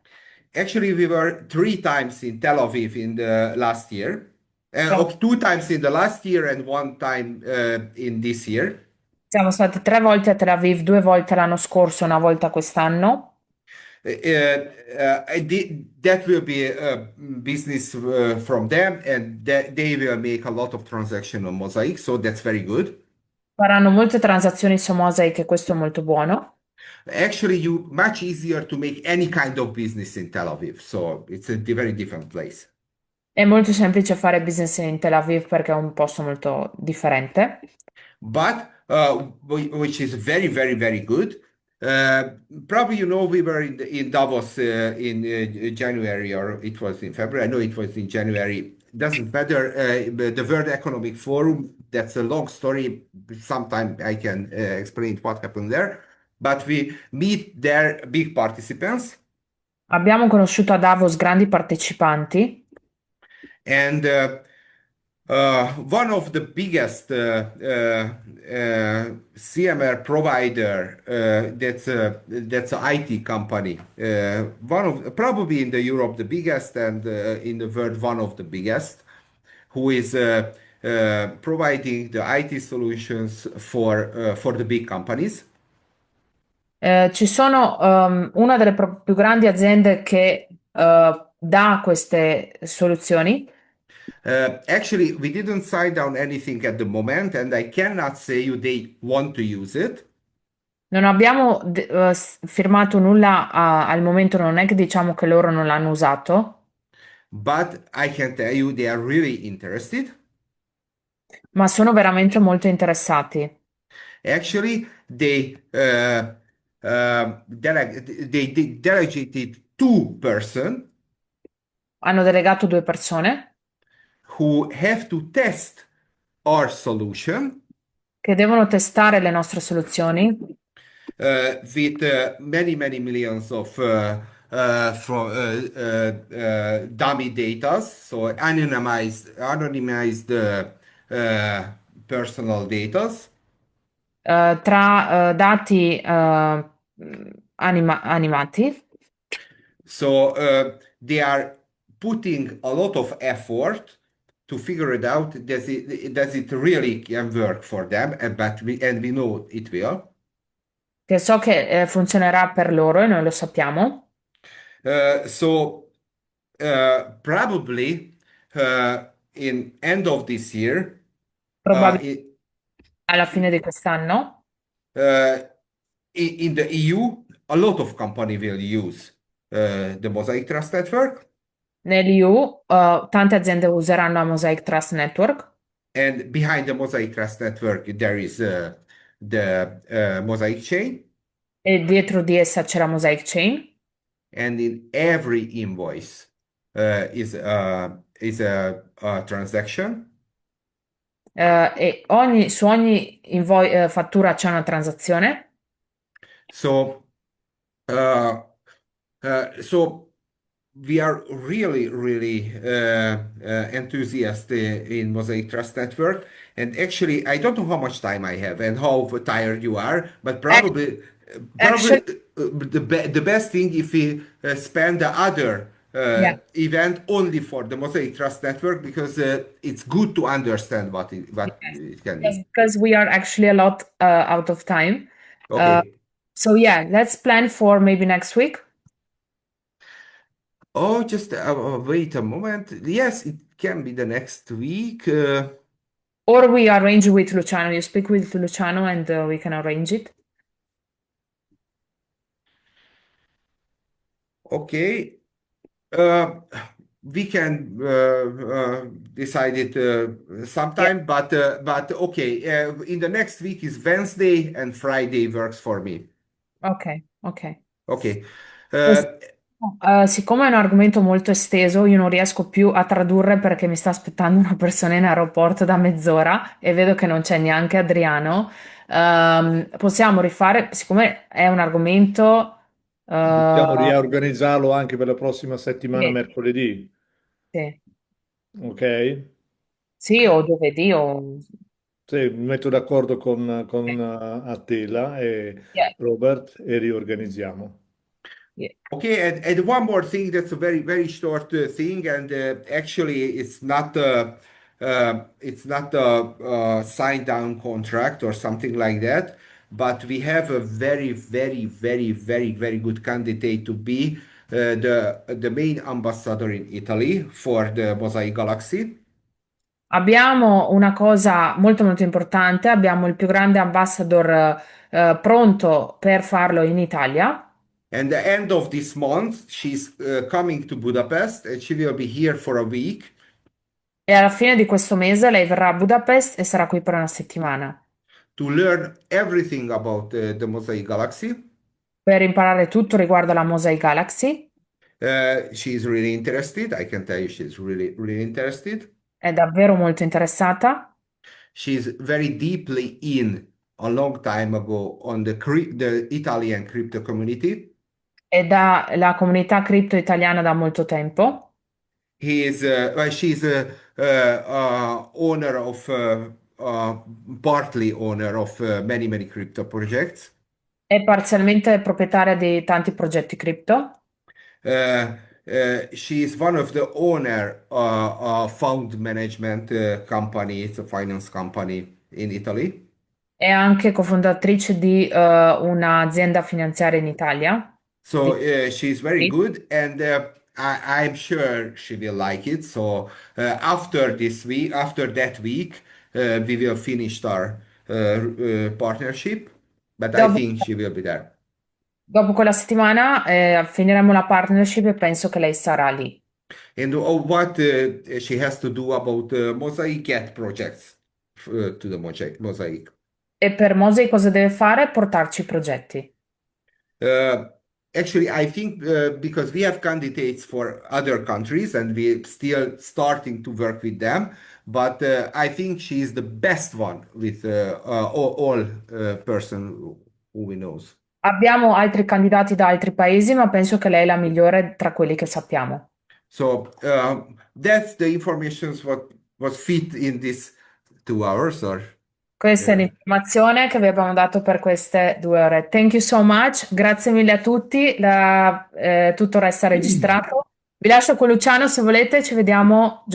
Actually, we were 3 times in Tel Aviv in the last year. Siamo, Okay, 2 times in the last year and 1 time in this year. siamo stati 3 volte a Tel Aviv, 2 volte l'anno scorso, una volta quest'anno. That will be a business from them, and they will make a lot of transaction on Mosaic, so that's very good. Faranno molte transazioni su Mosaic e questo è molto buono. Actually, you much easier to make any kind of business in Tel Aviv, so it's a very different place. È molto semplice fare business in Tel Aviv perché è un posto molto differente. But which is very, very, very good. Uh, Probably you know we were in Davos in January, or it was in February. I know it was in January. Doesn't matter. But the World Economic Forum. That's a long story. Sometime I can explain what happened there. But we meet there big participants, Abbiamo conosciuto a Davos grandi partecipanti. and one of the biggest CMR provider, that's an IT company. One of probably in the Europe the biggest, and in the world one of the biggest, who is providing the IT solutions for the big companies. Ci sono una delle più grandi aziende che dà queste soluzioni. Actually, we didn't sign down anything at the moment, and I cannot say you they want to use it. Non abbiamo firmato nulla al momento, non è che diciamo che loro non l'hanno usato, But I can tell you they are really interested. ma sono veramente molto interessati. Actually, they delegated 2 person Hanno delegato 2 persone who have to test our solution che devono testare le nostre soluzioni with many, many millions of dummy data, so anonymized personal data. tra dati animati. So they are putting a lot of effort to figure it out. Does it really can work for them? And we know it will. Che so che funzionerà per loro e noi lo sappiamo. So probably in end of this year, uh, Probabilmente i- alla fine di quest'anno. uh, in the EU, a lot of company will use the Mosaic Trust Network, Nell'EU, tante aziende useranno la Mosaic Trust Network and behind the Mosaic Trust Network there is the Mosaic chain, e dietro di essa c'è la Mosaic Chain. and in every invoice is a transaction. E su ogni fattura c'è una transazione. So uh, so we are really, really enthusiastic in Mosaic Trust Network. And actually, I don't know how much time I have and how tired you are, but Ac- probably Actually, the best thing if we spend the other yeah, event only for the Mosaic Trust Network, because it's good to understand what yes, it can yes, be. because we are actually a lot out of time. Uh, Okay. so yeah, let's plan for maybe next week, Oh, just wait a moment. Yes, it can be the next week. or we arrange with Luciano. You speak with Luciano and we can arrange it. Okay. Uh, we can decide it Yeah. sometime, but okay. In the next week is Wednesday and Friday works for me. Ok, ok. Okay. Questo- Uh, siccome è un argomento molto esteso, io non riesco più a tradurre perché mi sta aspettando una persona in aeroporto da mezz'ora e vedo che non c'è neanche Adriano. Possiamo rifare, siccome è un argomento, Possiamo eh, riorganizzarlo anche per la prossima settimana, sì, mercoledì, sì. ok? Sì, o giovedì o... Sì, mi metto d'accordo con Attila e Yeah. Robert e riorganizziamo. Yeah. Okay, and one more thing that's a very, very short thing, and actually it's not a signed down contract or something like that, but we have a very, very, very, very, very good candidate to be the main ambassador in Italy for the Mosaic Galaxy. Abbiamo una cosa molto molto importante, abbiamo il più grande ambassador pronto per farlo in Italia And the end of this month, she's coming to Budapest, and she will be here for a week e alla fine di questo mese lei verrà a Budapest e sarà qui per una settimana to learn everything about the Mosaic Galaxy. per imparare tutto riguardo alla Mosaic Galaxy. She's really interested. I can tell you she's really, really interested. È davvero molto interessata She's very deeply in a long time ago on the Italian crypto community. è dalla comunità cripto italiana da molto tempo. Well, she's owner of uh, partly owner of many, many crypto projects. È parzialmente proprietaria di tanti progetti cripto. She is one of the owner fund management company, it's a finance company in Italy. È anche cofondatrice di un'azienda finanziaria in Italia. So Di- she's very good, and I'm sure she will like it. So after this week, after that week, we will finish our partnership, but I Dopo, think she will be there. dopo quella settimana finiremo la partnership e penso che lei sarà lì. And what she has to do about Mosaic get projects to the Mosaic. E per Mosey cosa deve fare? Portarci i progetti. Uh, Actually, I think because we have candidates for other countries and we're still starting to work with them, but I think she's the best one with all person who we knows. Abbiamo altri candidati da altri paesi, ma penso che lei è la migliore tra quelli che sappiamo. So that's the information what was fit in this 2 hours or Questa è uh, l'informazione che vi abbiamo dato per queste 2 ore. Thank you so much, grazie mille a tutti, tutto resta registrato. Vi lascio con Luciano se volete, ci vediamo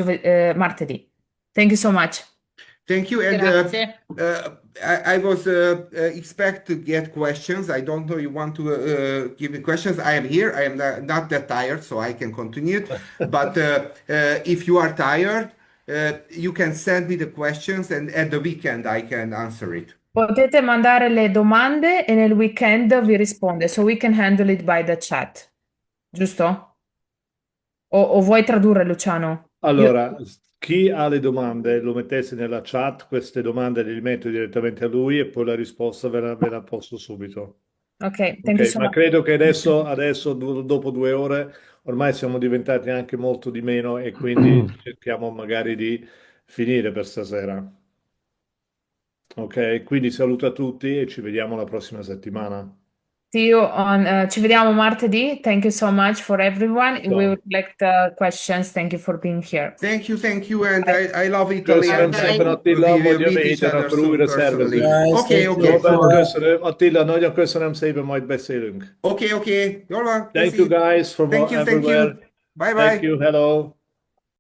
martedì. Thank you so much. Thank you. And Grazie. I was expect to get questions. I don't know you want to give me questions. I am here. I am not that tired, so I can continue. But if you are tired, you can send me the questions, and at the weekend I can answer it. Potete mandare le domande e nel weekend vi risponde, so we can handle it by the chat. Giusto? O vuoi tradurre, Luciano? Allora, chi ha le domande lo mettesse nella chat, queste domande le metto direttamente a lui e poi la risposta ve la posto subito. Ok, thank you Ok, so ma much. credo che adesso, dopo 2 ore, ormai siamo diventati anche molto di meno e quindi cerchiamo magari di finire per stasera. Ok, quindi saluto a tutti e ci vediamo la prossima settimana. Ci vediamo martedì. Thank you so much for everyone. We Ciao. will collect questions. Thank you for being here. Thank you, and I love Italy, Köszönöm and szépen, Bye. Attila, we will mondja meet each végig, other akkor soon újra personally. szervezünk. Guys, Okay, thank okay, Robert, you. köszönöm. Attila, nagyon köszönöm szépen, majd beszélünk. okay. Jól van, Thank you köszi. guys from Thank you. everywhere. Bye Thank bye. you, hello.